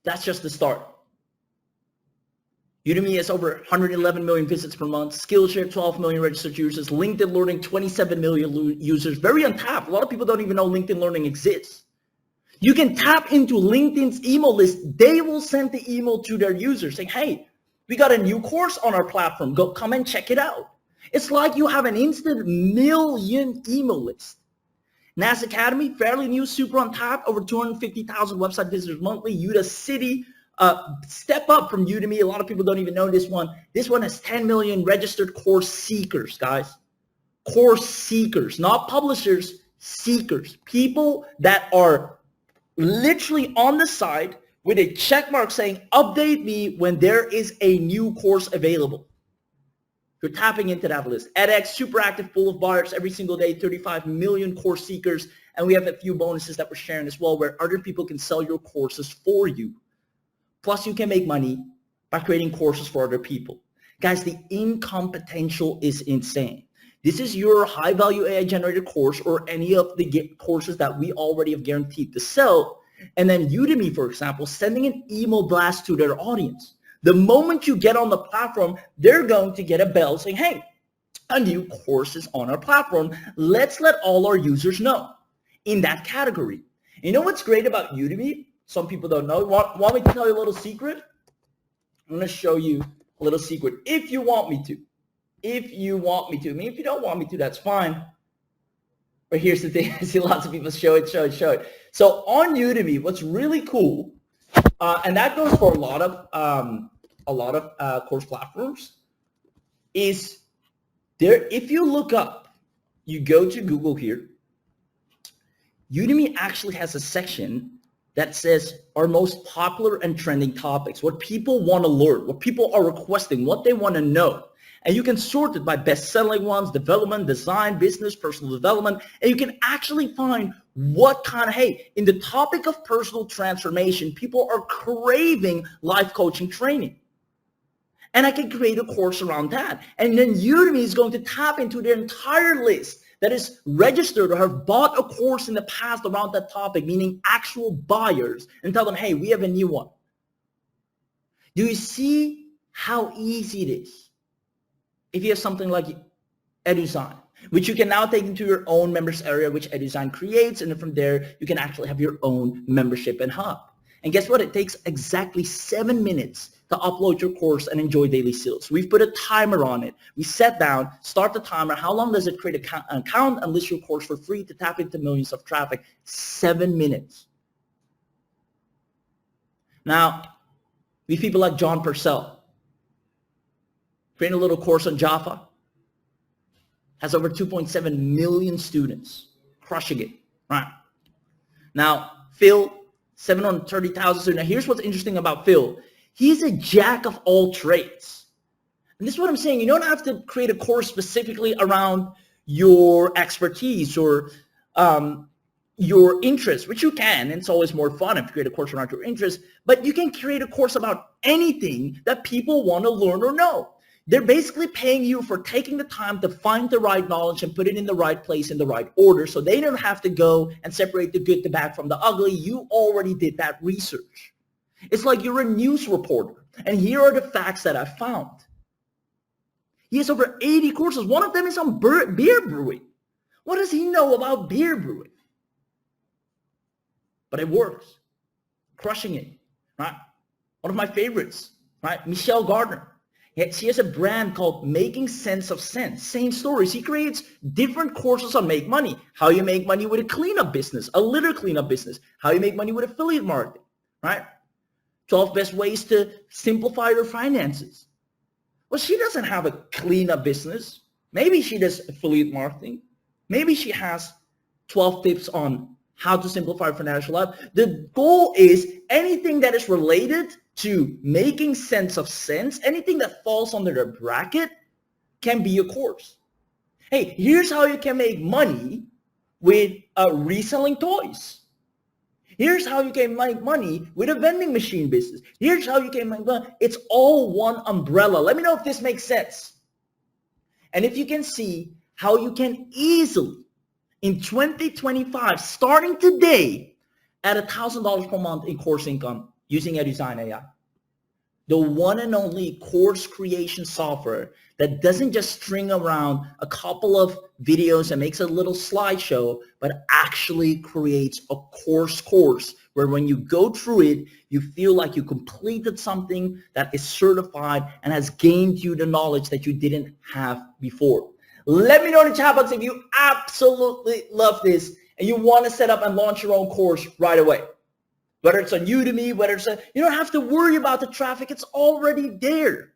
that's just the start. Udemy has over 111 million visits per month. Skillshare, 12 million registered users. LinkedIn Learning, 27 million users. Very untapped. A lot of people don't even know LinkedIn Learning exists. You can tap into LinkedIn's email list. They will send the email to their users saying, hey, we got a new course on our platform. Go come and check it out. It's like you have an instant million email list. NAS Academy, fairly new, super untapped, over 250,000 website visitors monthly. Udacity, step up from Udemy. A lot of people don't even know this one. This one has 10 million registered course seekers, guys. Course seekers, not publishers, seekers. People that are literally on the side with a check mark saying, update me when there is a new course available. You're tapping into that list. edX, super active, full of buyers every single day, 35 million course seekers. And we have a few bonuses that we're sharing as well where other people can sell your courses for you. Plus, you can make money by creating courses for other people. Guys, the income potential is insane. This is your high-value AI-generated course or any of the courses that we already have guaranteed to sell. And then Udemy, for example, sending an email blast to their audience. The moment you get on the platform, they're going to get a bell saying, hey, a new course is on our platform. Let's let all our users know in that category. You know what's great about Udemy? Some people don't know. Want me to tell you a little secret? I'm going to show you a little secret if you want me to. If you want me to. I mean, if you don't want me to, that's fine. But here's the thing. I see lots of people show it. So on Udemy, what's really cool, and that goes for a lot of course platforms, is there. If you look up, you go to Google here, Udemy actually has a section that says our most popular and trending topics, what people want to learn, what people are requesting, what they want to know. And you can sort it by best-selling ones, development, design, business, personal development, and you can actually find what kind of, hey, in the topic of personal transformation, people are craving life coaching training. And I can create a course around that. And then Udemy is going to tap into their entire list that is registered or have bought a course in the past around that topic, meaning actual buyers, and tell them, hey, we have a new one. Do you see how easy it is? If you have something like EduZign, which you can now take into your own members area, which EduZign creates, and then from there, you can actually have your own membership and hub. And guess what? It takes exactly 7 minutes to upload your course and enjoy daily sales. We've put a timer on it. We sat down, start the timer. How long does it create an account and list your course for free to tap into millions of traffic? 7 minutes. Now, we have people like John Purcell. Creating a little course on Java. Has over 2.7 million students. Crushing it. Right. Now, Phil, 730,000 students. Now, here's what's interesting about Phil. He's a jack of all trades. And this is what I'm saying. You don't have to create a course specifically around your expertise or your interest, which you can. And it's always more fun if you create a course around your interest. But you can create a course about anything that people want to learn or know. They're basically paying you for taking the time to find the right knowledge and put it in the right place in the right order, so they don't have to go and separate the good, the bad from the ugly. You already did that research. It's like you're a news reporter, and here are the facts that I found. He has over 80 courses. One of them is on beer brewing. What does he know about beer brewing? But it works. Crushing it, right? One of my favorites, right? Michelle Gardner. She has a brand called Making Sense of Sense. Same stories. She creates different courses on make money. How you make money with a cleanup business, a litter cleanup business. How you make money with affiliate marketing, right? 12 best ways to simplify your finances. Well, she doesn't have a cleanup business. Maybe she does affiliate marketing. Maybe she has 12 tips on how to simplify financial life. The goal is anything that is related to making sense of sense, anything that falls under the bracket can be a course. Hey, here's how you can make money with reselling toys. Here's how you can make money with a vending machine business. Here's how you can make money. It's all one umbrella. Let me know if this makes sense. And if you can see how you can easily, in 2025, starting today, add $1,000 per month in course income using EduZign AI. The one and only course creation software that doesn't just string around a couple of videos and makes a little slideshow, but actually creates a course where when you go through it, you feel like you completed something that is certified and has gained you the knowledge that you didn't have before. Let me know in the chat box if you absolutely love this and you want to set up and launch your own course right away. Whether it's on Udemy, you don't have to worry about the traffic. It's already there.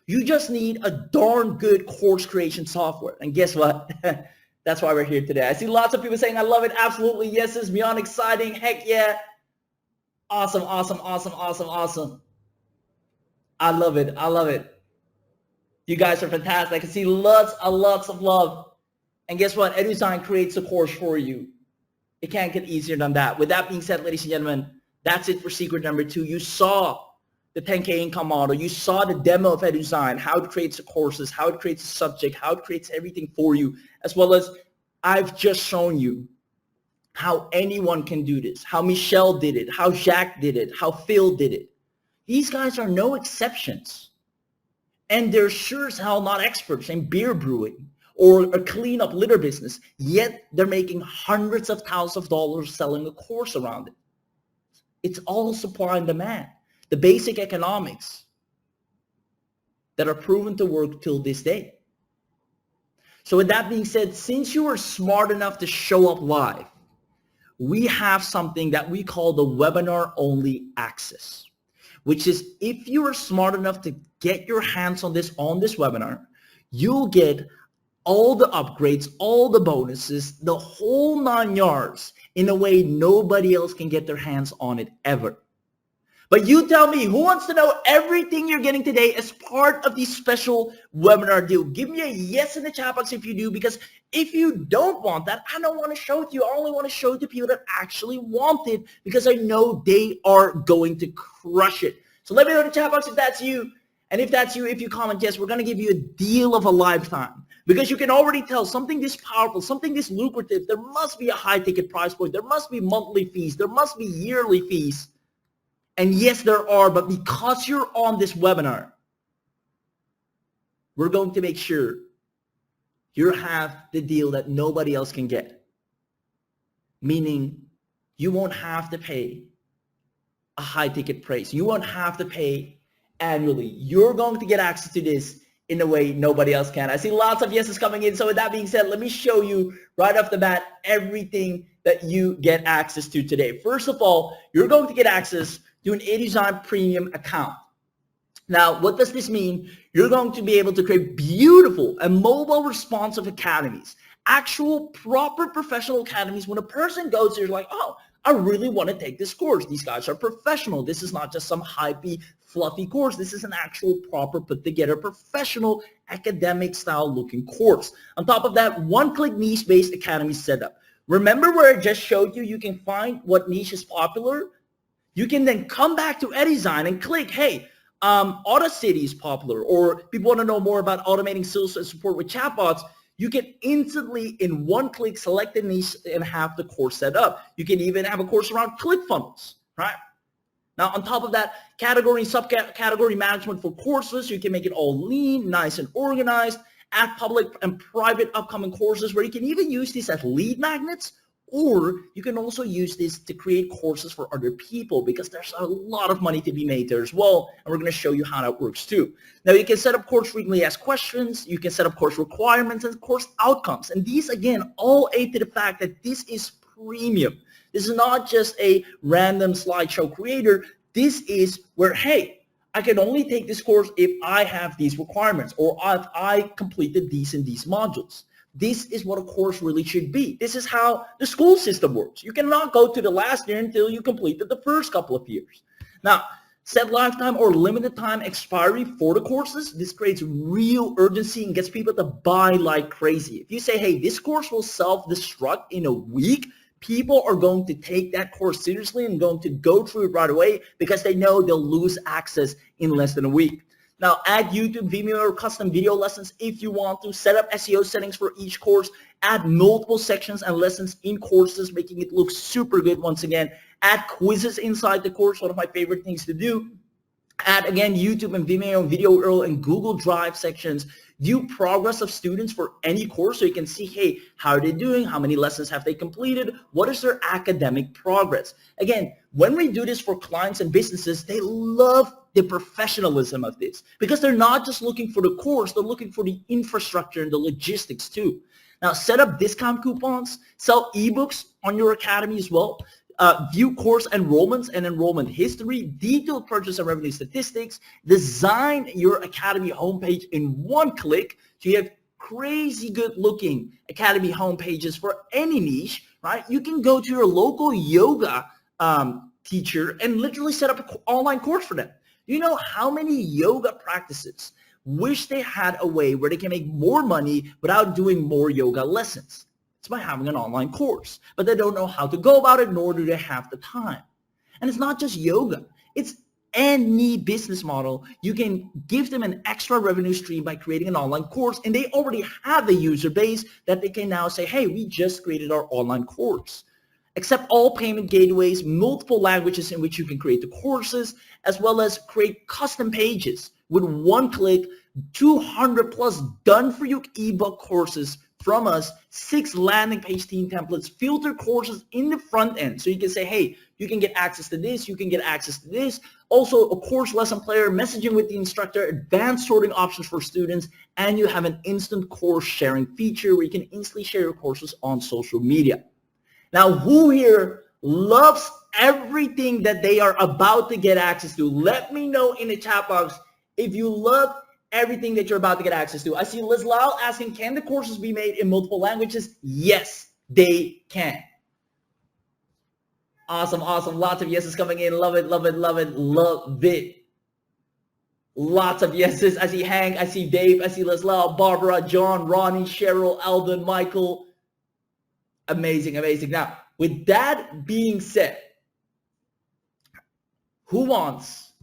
You just need a darn good course creation software. And guess what? That's why we're here today. I see lots of people saying, I love it. Absolutely. Yes, it's beyond exciting. Heck yeah. Awesome, awesome, awesome, awesome, awesome. I love it. I love it. You guys are fantastic. I can see lots of love. And guess what? EduZign creates a course for you. It can't get easier than that. With that being said, ladies and gentlemen, that's it for secret number 2. You saw the 10K income model. You saw the demo of EduZign, how it creates the courses, how it creates a subject, how it creates everything for you, as well as I've just shown you how anyone can do this, how Michelle did it, how Jacques did it, how Phil did it. These guys are no exceptions. And they're sure as hell not experts in beer brewing or a cleanup litter business, yet they're making hundreds of thousands of dollars selling a course around it. It's all supply and demand. The basic economics that are proven to work till this day. So with that being said, since you are smart enough to show up live, we have something that we call the webinar only access, which is if you are smart enough to get your hands on this webinar, you'll get all the upgrades, all the bonuses, the whole 9 yards in a way nobody else can get their hands on it ever. But you tell me, who wants to know everything you're getting today as part of the special webinar deal? Give me a yes in the chat box if you do, because if you don't want that, I don't want to show it to you. I only want to show it to people that actually want it because I know they are going to crush it. So let me know in the chat box if that's you. And if that's you, if you comment yes, we're going to give you a deal of a lifetime. Because you can already tell something this powerful, something this lucrative, there must be a high ticket price point. There must be monthly fees. There must be yearly fees. And yes, there are, but because you're on this webinar, we're going to make sure you have the deal that nobody else can get. Meaning you won't have to pay a high ticket price. You won't have to pay annually. You're going to get access to this in a way nobody else can. I see lots of yeses coming in. So with that being said, let me show you right off the bat everything that you get access to today. First of all, you're going to get access to an EduZign premium account. Now, what does this mean? You're going to be able to create beautiful and mobile responsive academies, actual proper professional academies. When a person goes there, like, oh, I really want to take this course. These guys are professional. This is not just some hypey, fluffy course. This is an actual proper put together professional academic style looking course. On top of that, one-click niche-based academy setup. Remember where I just showed you, you can find what niche is popular. You can then come back to EduZign and click, hey, AutoCity is popular, or people want to know more about automating sales and support with chatbots. You can instantly, in one click, select a niche and have the course set up. You can even have a course around ClickFunnels, right? Now, on top of that, category and subcategory management for courses. You can make it all lean, nice and organized. Add public and private upcoming courses where you can even use these as lead magnets, or you can also use this to create courses for other people because there's a lot of money to be made there as well. And we're going to show you how that works too. Now, you can set up course frequently asked questions. You can set up course requirements and course outcomes. And these, again, all aid to the fact that this is premium. This is not just a random slideshow creator. This is where, hey, I can only take this course if I have these requirements or if I completed these and these modules. This is what a course really should be. This is how the school system works. You cannot go to the last year until you completed the first couple of years. Now, set lifetime or limited time expiry for the courses. This creates real urgency and gets people to buy like crazy. If you say, hey, this course will self-destruct in a week, people are going to take that course seriously and going to go through it right away because they know they'll lose access in less than a week. Now, add YouTube, Vimeo, or custom video lessons if you want to. Set up SEO settings for each course. Add multiple sections and lessons in courses, making it look super good once again. Add quizzes inside the course, one of my favorite things to do. Add, again, YouTube and Vimeo, Video URL, and Google Drive sections. View progress of students for any course so you can see, hey, how are they doing? How many lessons have they completed? What is their academic progress? Again, when we do this for clients and businesses, they love the professionalism of this because they're not just looking for the course, they're looking for the infrastructure and the logistics too. Now, set up discount coupons, sell ebooks on your academy as well. View course enrollments and enrollment history, detailed purchase and revenue statistics, design your academy homepage in one click so you have crazy good looking academy homepages for any niche, right? You can go to your local yoga teacher and literally set up an online course for them. You know how many yoga practices wish they had a way where they can make more money without doing more yoga lessons? It's by having an online course, but they don't know how to go about it, nor do they have the time. And it's not just yoga. It's any business model. You can give them an extra revenue stream by creating an online course, and they already have a user base that they can now say, hey, we just created our online course. Accept all payment gateways, multiple languages in which you can create the courses, as well as create custom pages with one click, 200 plus done for you ebook courses from us, 6 landing page theme templates, filter courses in the front end. So you can say, hey, you can get access to this, you can get access to this. Also a course lesson player, messaging with the instructor, advanced sorting options for students, and you have an instant course sharing feature where you can instantly share your courses on social media. Now, who here loves everything that they are about to get access to? Let me know in the chat box if you love everything that you're about to get access to. I see Liz Lau asking, can the courses be made in multiple languages? Yes, they can. Awesome, awesome. Lots of yeses coming in. Love it, love it, love it, love it. Lots of yeses. I see Hank, I see Dave, I see Liz Lau, Barbara, John, Ronnie, Cheryl, Alden, Michael. Amazing, amazing. Now, with that being said, who wants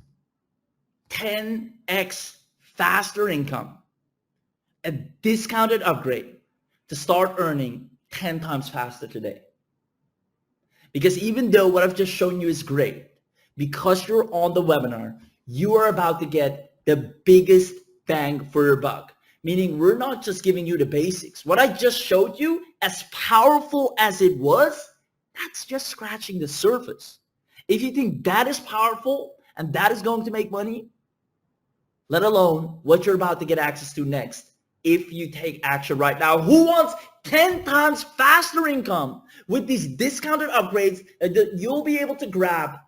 10x faster income, a discounted upgrade to start earning 10 times faster today? Because even though what I've just shown you is great, because you're on the webinar, you are about to get the biggest bang for your buck. Meaning we're not just giving you the basics. What I just showed you, as powerful as it was, that's just scratching the surface. If you think that is powerful and that is going to make money, let alone what you're about to get access to next, if you take action right now. Who wants 10 times faster income with these discounted upgrades that you'll be able to grab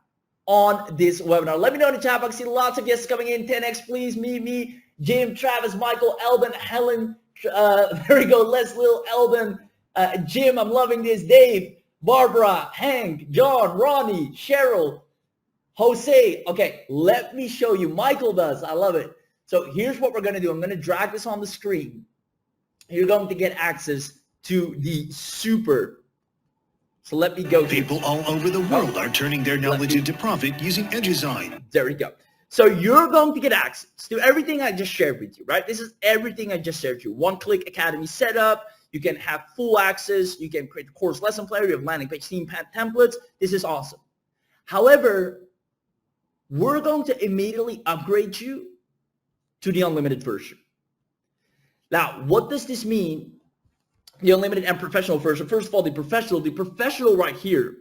on this webinar? Let me know in the chat box. I see lots of yeses coming in. 10x, please. Me, Jim, Travis, Michael, Elvin, Helen. There we go. Leslie, Elvin, Jim. I'm loving this. Dave, Barbara, Hank, John, Ronnie, Cheryl, Jose. Okay, let me show you. Michael does. I love it. So here's what we're going to do. I'm going to drag this on the screen. You're going to get access to the super. So let me go. People all over the world are turning their knowledge into profit using EduZign. There we go. So you're going to get access to everything I just shared with you, right? This is everything I just shared with you. One-click academy setup. You can have full access. You can create a course lesson player. You have landing page theme templates. This is awesome. However, we're going to immediately upgrade you to the unlimited version. Now, what does this mean? The unlimited and professional version. First of all, the professional right here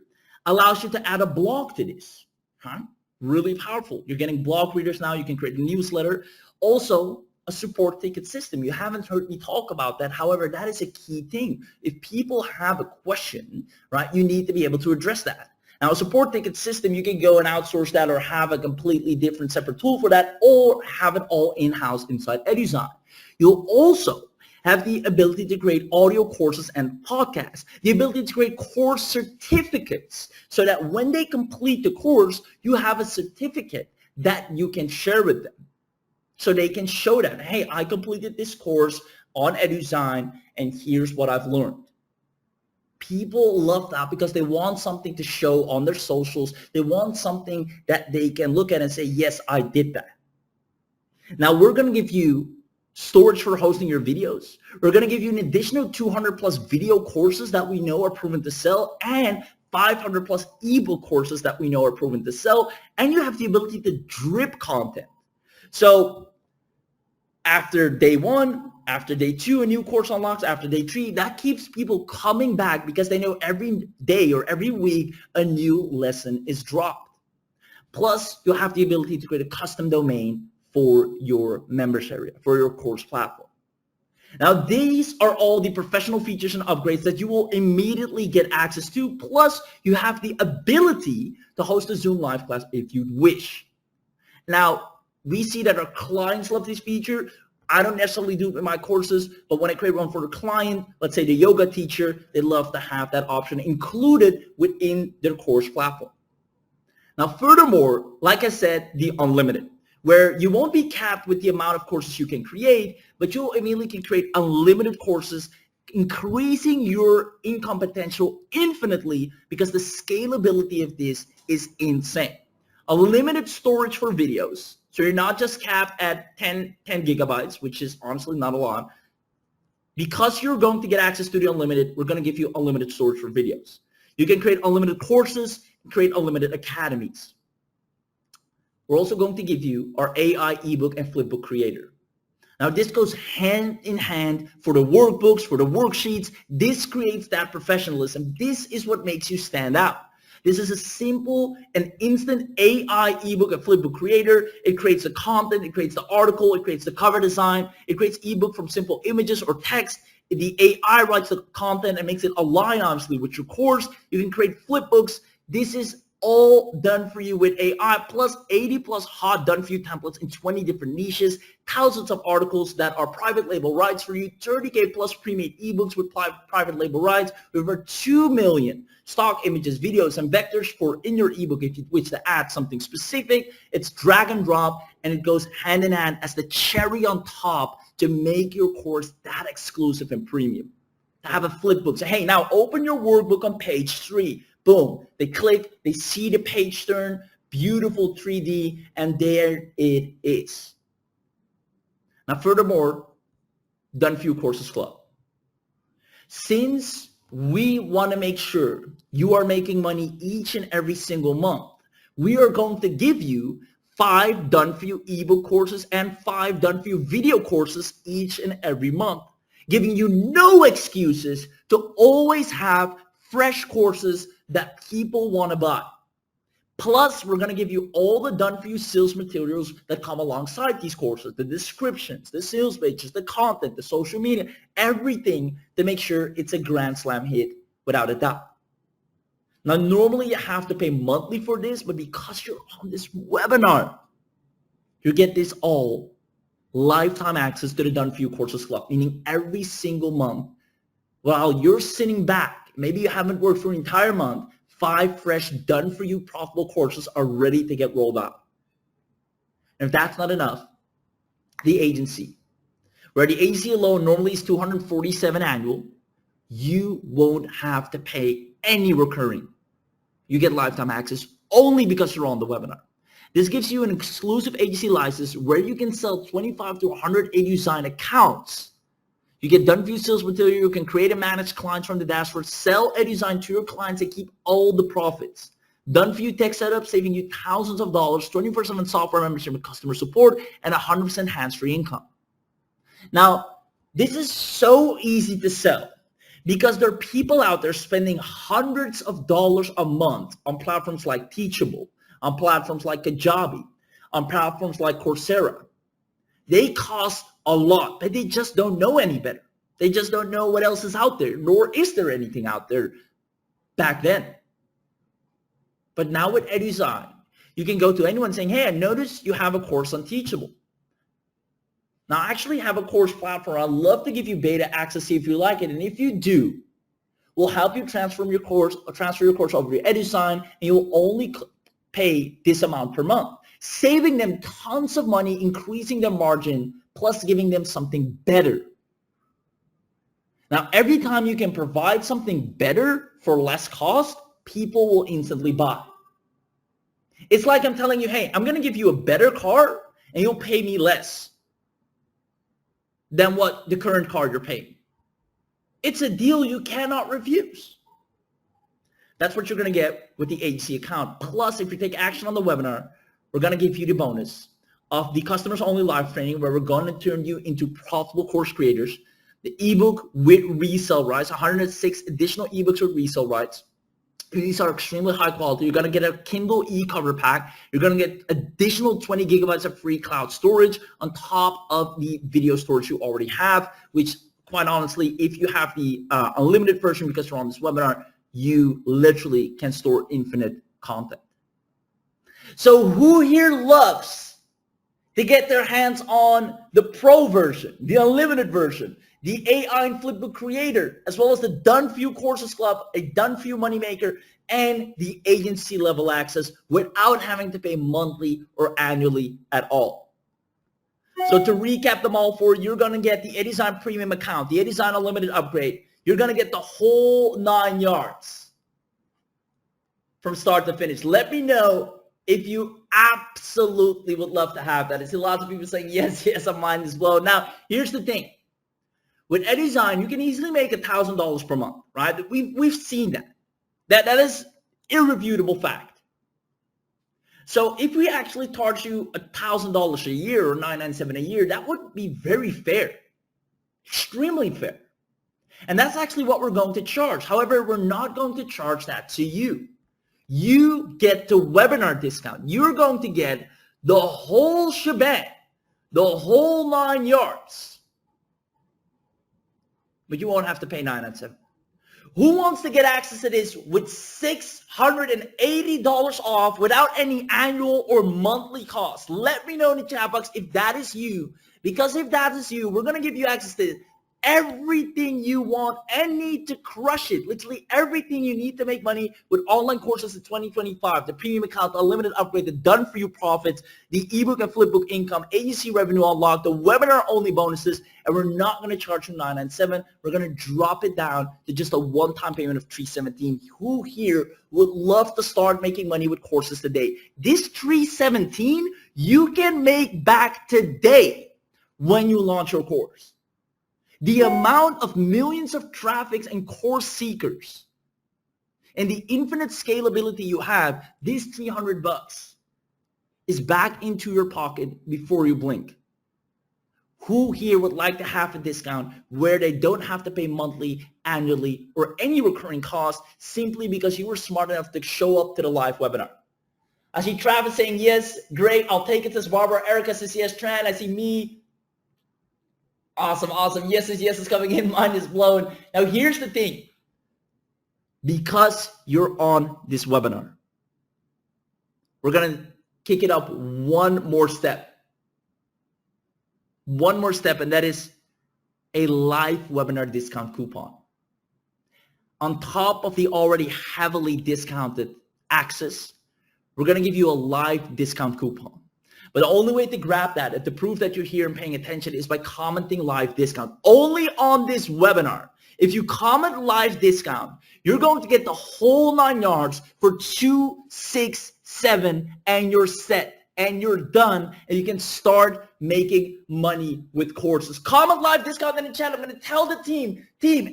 allows you to add a blog to this. Huh? Really powerful. You're getting blog readers now. You can create a newsletter. Also, a support ticket system. You haven't heard me talk about that. However, that is a key thing. If people have a question, right, you need to be able to address that. Now, a support ticket system, you can go and outsource that or have a completely different separate tool for that, or have it all in-house inside EduZign. You'll also have the ability to create audio courses and podcasts, the ability to create course certificates so that when they complete the course, you have a certificate that you can share with them. So they can show them, hey, I completed this course on EduZign and here's what I've learned. People love that because they want something to show on their socials. They want something that they can look at and say, yes, I did that. Now we're going to give you storage for hosting your videos. We're going to give you an additional 200 plus video courses that we know are proven to sell, and 500 plus ebook courses that we know are proven to sell. And you have the ability to drip content. So after day 1, after day 2, a new course unlocks. After day 3, that keeps people coming back because they know every day or every week a new lesson is dropped. Plus, you'll have the ability to create a custom domain for your members area, for your course platform. Now, these are all the professional features and upgrades that you will immediately get access to. Plus, you have the ability to host a Zoom live class if you wish. Now, we see that our clients love this feature. I don't necessarily do it in my courses, but when I create one for the client, let's say the yoga teacher, they love to have that option included within their course platform. Now, furthermore, like I said, the unlimited, where you won't be capped with the amount of courses you can create, but you immediately can create unlimited courses, increasing your income potential infinitely because the scalability of this is insane. Unlimited storage for videos. So you're not just capped at 10 gigabytes, which is honestly not a lot. Because you're going to get access to the unlimited, we're going to give you unlimited storage for videos. You can create unlimited courses, create unlimited academies. We're also going to give you our AI ebook and flipbook creator. Now this goes hand in hand for the workbooks, for the worksheets. This creates that professionalism. This is what makes you stand out. This is a simple and instant AI ebook and flipbook creator. It creates the content, it creates the article, it creates the cover design, it creates ebook from simple images or text. The AI writes the content and makes it align obviously with your course. You can create flipbooks. This is all done for you with AI, plus 80 plus hot done for you templates in 20 different niches, thousands of articles that are private label rights for you, 30K plus pre-made ebooks with private label rights, over 2 million stock images, videos, and vectors for in your ebook if you wish to add something specific. It's drag and drop, and it goes hand in hand as the cherry on top to make your course that exclusive and premium. To have a flipbook, say, hey, now open your workbook on page 3. Boom, they click, they see the page turn, beautiful 3D, and there it is. Now, furthermore, Done For You Courses Club. Since we want to make sure you are making money each and every single month, we are going to give you 5 Done For You ebook courses and 5 Done For You video courses each and every month, giving you no excuses to always have fresh courses that people want to buy. Plus, we're going to give you all the Done For You sales materials that come alongside these courses, the descriptions, the sales pages, the content, the social media, everything to make sure it's a grand slam hit without a doubt. Now, normally you have to pay monthly for this, but because you're on this webinar, you get this all lifetime access to the Done For You Courses Club, meaning every single month while you're sitting back, maybe you haven't worked for an entire month, 5 fresh Done For You profitable courses are ready to get rolled out. And if that's not enough, the agency, where the agency alone normally is $247 annual, you won't have to pay any recurring. You get lifetime access only because you're on the webinar. This gives you an exclusive agency license where you can sell 25 to 100 EduZign accounts. You get Done For You sales material. You can create and manage clients from the dashboard, sell EduZign to your clients and keep all the profits. Done for you tech setup, saving you thousands of dollars, 24/7 software membership with customer support, and 100% hands-free income. Now, this is so easy to sell because there are people out there spending hundreds of dollars a month on platforms like Teachable, on platforms like Kajabi, on platforms like Coursera. They cost a lot, but they just don't know any better. They just don't know what else is out there, nor is there anything out there back then. But now with EduZign, you can go to anyone saying, hey, I noticed you have a course on Teachable. Now, I actually have a course platform. I'd love to give you beta access, see if you like it. And if you do, we'll help you transfer your course over to EduZign, and you'll only pay this amount per month, saving them tons of money, increasing their margin, plus giving them something better. Now, every time you can provide something better for less cost, people will instantly buy. It's like I'm telling you, hey, I'm going to give you a better car and you'll pay me less than what the current car you're paying. It's a deal you cannot refuse. That's what you're going to get with the agency account. Plus, if you take action on the webinar, we're going to give you the bonus of the customers only live training where we're going to turn you into profitable course creators, the ebook with resale rights, 106 additional ebooks with resale rights. These are extremely high quality. You're going to get a Kindle e-cover pack. You're going to get additional 20 gigabytes of free cloud storage on top of the video storage you already have, which quite honestly, if you have the unlimited version because you're on this webinar, you literally can store infinite content. So who here loves to get their hands on the pro version, the unlimited version, the AI and Flipbook Creator, as well as the Done For You Courses Club, a Done For You Moneymaker, and the agency level access without having to pay monthly or annually at all? So to recap them all for you, you're going to get the EduZign Premium account, the EduZign Unlimited upgrade. You're going to get the whole 9 yards from start to finish. Let me know if you absolutely would love to have that. I see lots of people saying, yes, I'm mine as well. Now, here's the thing. With EduZign, you can easily make $1,000 per month, right? We've seen that. That is irrefutable fact. So if we actually charge you $1,000 a year or $997 a year, that would be very fair, extremely fair. And that's actually what we're going to charge. However, we're not going to charge that to you. You get the webinar discount. You're going to get the whole shebang, the whole 9 yards. But you won't have to pay $997. Who wants to get access to this with $680 off without any annual or monthly cost? Let me know in the chat box if that is you. Because if that is you, we're going to give you access to everything you want and need to crush it. Literally everything you need to make money with online courses in 2025. The premium account, the unlimited upgrade, the Done For You profits, the ebook and flipbook income, agency revenue unlock, the webinar only bonuses, and we're not going to charge you $997. We're going to drop it down to just a one-time payment of $317. Who here would love to start making money with courses today? This $317 you can make back today when you launch your course. The amount of millions of traffics and course seekers and the infinite scalability you have, this $300 is back into your pocket before you blink. Who here would like to have a discount where they don't have to pay monthly, annually, or any recurring cost simply because you were smart enough to show up to the live webinar? I see Travis saying yes, great, I'll take it. Says Barbara. Erica says yes, Tran. I see me. Awesome. Yes is coming in. Mine is blown. Now, here's the thing. Because you're on this webinar, we're going to kick it up one more step. And that is a live webinar discount coupon. On top of the already heavily discounted access, we're going to give you a live discount coupon. But the only way to grab that, to prove that you're here and paying attention, is by commenting live discount. Only on this webinar. If you comment live discount, you're going to get the whole 9 yards for $267 and you're set. and you're done, and you can start making money with courses. Comment live discount in the chat. I'm going to tell the team,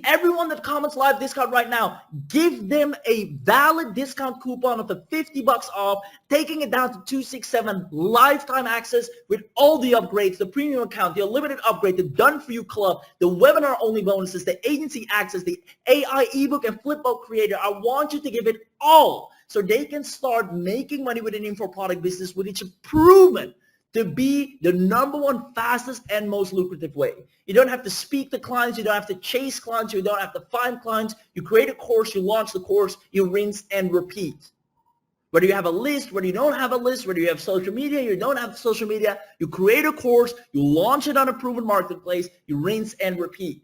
everyone that comments live discount right now, give them a valid discount coupon of the $50 off, taking it down to 267 lifetime access with all the upgrades, the premium account, the unlimited upgrade, the done for you club, the webinar only bonuses, the agency access, the AI ebook and flipbook creator. I want you to give it all, so they can start making money with an info product business, which is proven to be the #1 fastest and most lucrative way. You don't have to speak to clients. You don't have to chase clients. You don't have to find clients. You create a course. You launch the course. You rinse and repeat. Whether you have a list, whether you don't have a list, whether you have social media, you don't have social media, you create a course, you launch it on a proven marketplace, you rinse and repeat.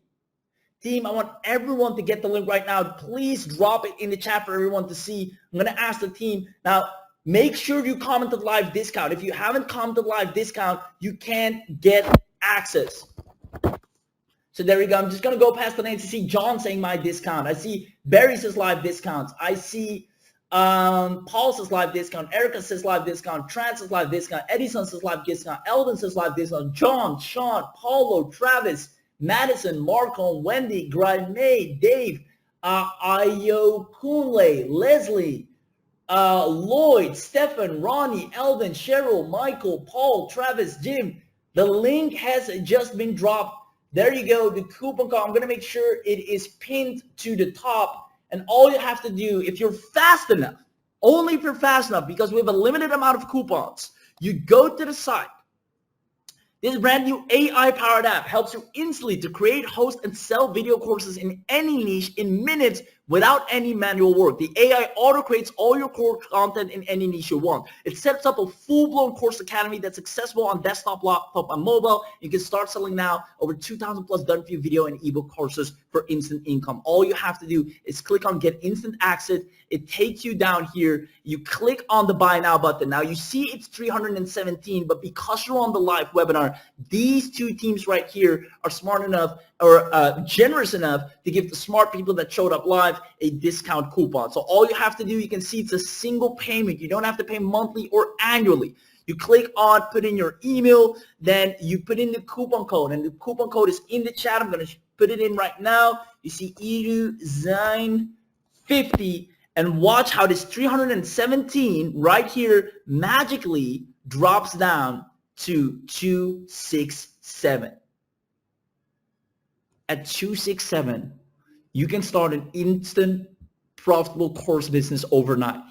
Team, I want everyone to get the link right now. Please drop it in the chat for everyone to see. I'm going to ask the team. Now, make sure you commented live discount. If you haven't commented live discount, you can't get access. So there we go. I'm just going to go past the names to see John saying my discount. I see Barry says live discounts. I see Paul says live discount. Erica says live discount. Trent says live discount. Edison says live discount. Eldon says live discount. John, Sean, Paulo, Travis, Madison, Marco, Wendy, Grime, Dave, Ayo Kunle, Leslie, Lloyd, Stefan, Ronnie, Eldon, Cheryl, Michael, Paul, Travis, Jim. The link has just been dropped. There you go. The coupon code. I'm going to make sure it is pinned to the top. And all you have to do, if you're fast enough, only if you're fast enough, because we have a limited amount of coupons, you go to the site. This brand new AI-powered app helps you instantly to create, host, and sell video courses in any niche in minutes without any manual work. The AI auto-creates all your core content in any niche you want. It sets up a full-blown course academy that's accessible on desktop, laptop, and mobile. You can start selling now over 2,000 plus done-for-you video and ebook courses for instant income. All you have to do is click on Get Instant Access. It takes you down here. You click on the Buy Now button. Now, you see it's 317, but because you're on the live webinar, these two teams right here are smart enough or generous enough to give the smart people that showed up live a discount coupon. So all you have to do, you can see it's a single payment. You don't have to pay monthly or annually. You click on, put in your email, then you put in the coupon code, and the coupon code is in the chat. I'm going to put it in right now. You see EduZign 50, and watch how this 317 right here magically drops down to 267. At 267, you can start an instant profitable course business overnight.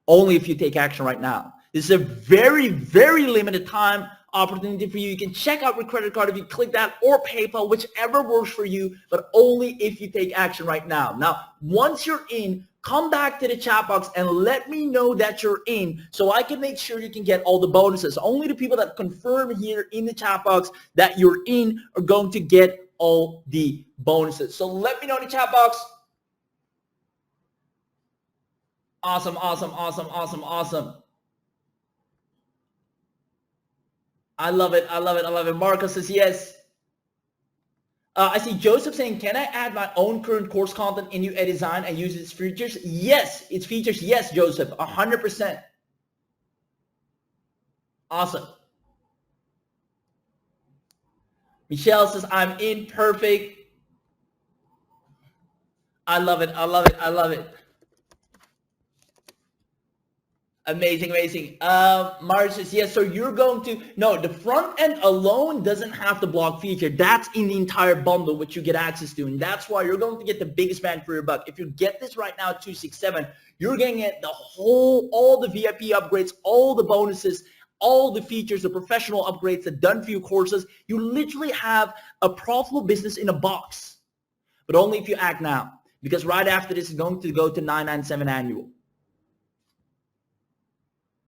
Only if you take action right now. This is a very, very limited time opportunity for you. You can check out your credit card if you click that, or PayPal, whichever works for you, but only if you take action right now. Now, once you're in, come back to the chat box and let me know that you're in so I can make sure you can get all the bonuses. Only the people that confirm here in the chat box that you're in are going to get all the bonuses. So let me know in the chat box. Awesome, awesome, awesome, awesome, awesome. I love it. I love it. I love it. Marcus says yes. I see Joseph saying, can I add my own current course content in your EduZign and use its features? Yes, its features. Yes, Joseph, 100%. Awesome. Michelle says, I'm in. Perfect. I love it. I love it. I love it. Amazing, amazing. Mars says, yes, so you're going to, no, the front end alone doesn't have the block feature. That's in the entire bundle, which you get access to. And that's why you're going to get the biggest bang for your buck. If you get this right now at 267, you're going to get the whole, all the VIP upgrades, all the bonuses, all the features, the professional upgrades, the done-for-you courses. You literally have a profitable business in a box, but only if you act now. Because right after this is going to go to $997 annual.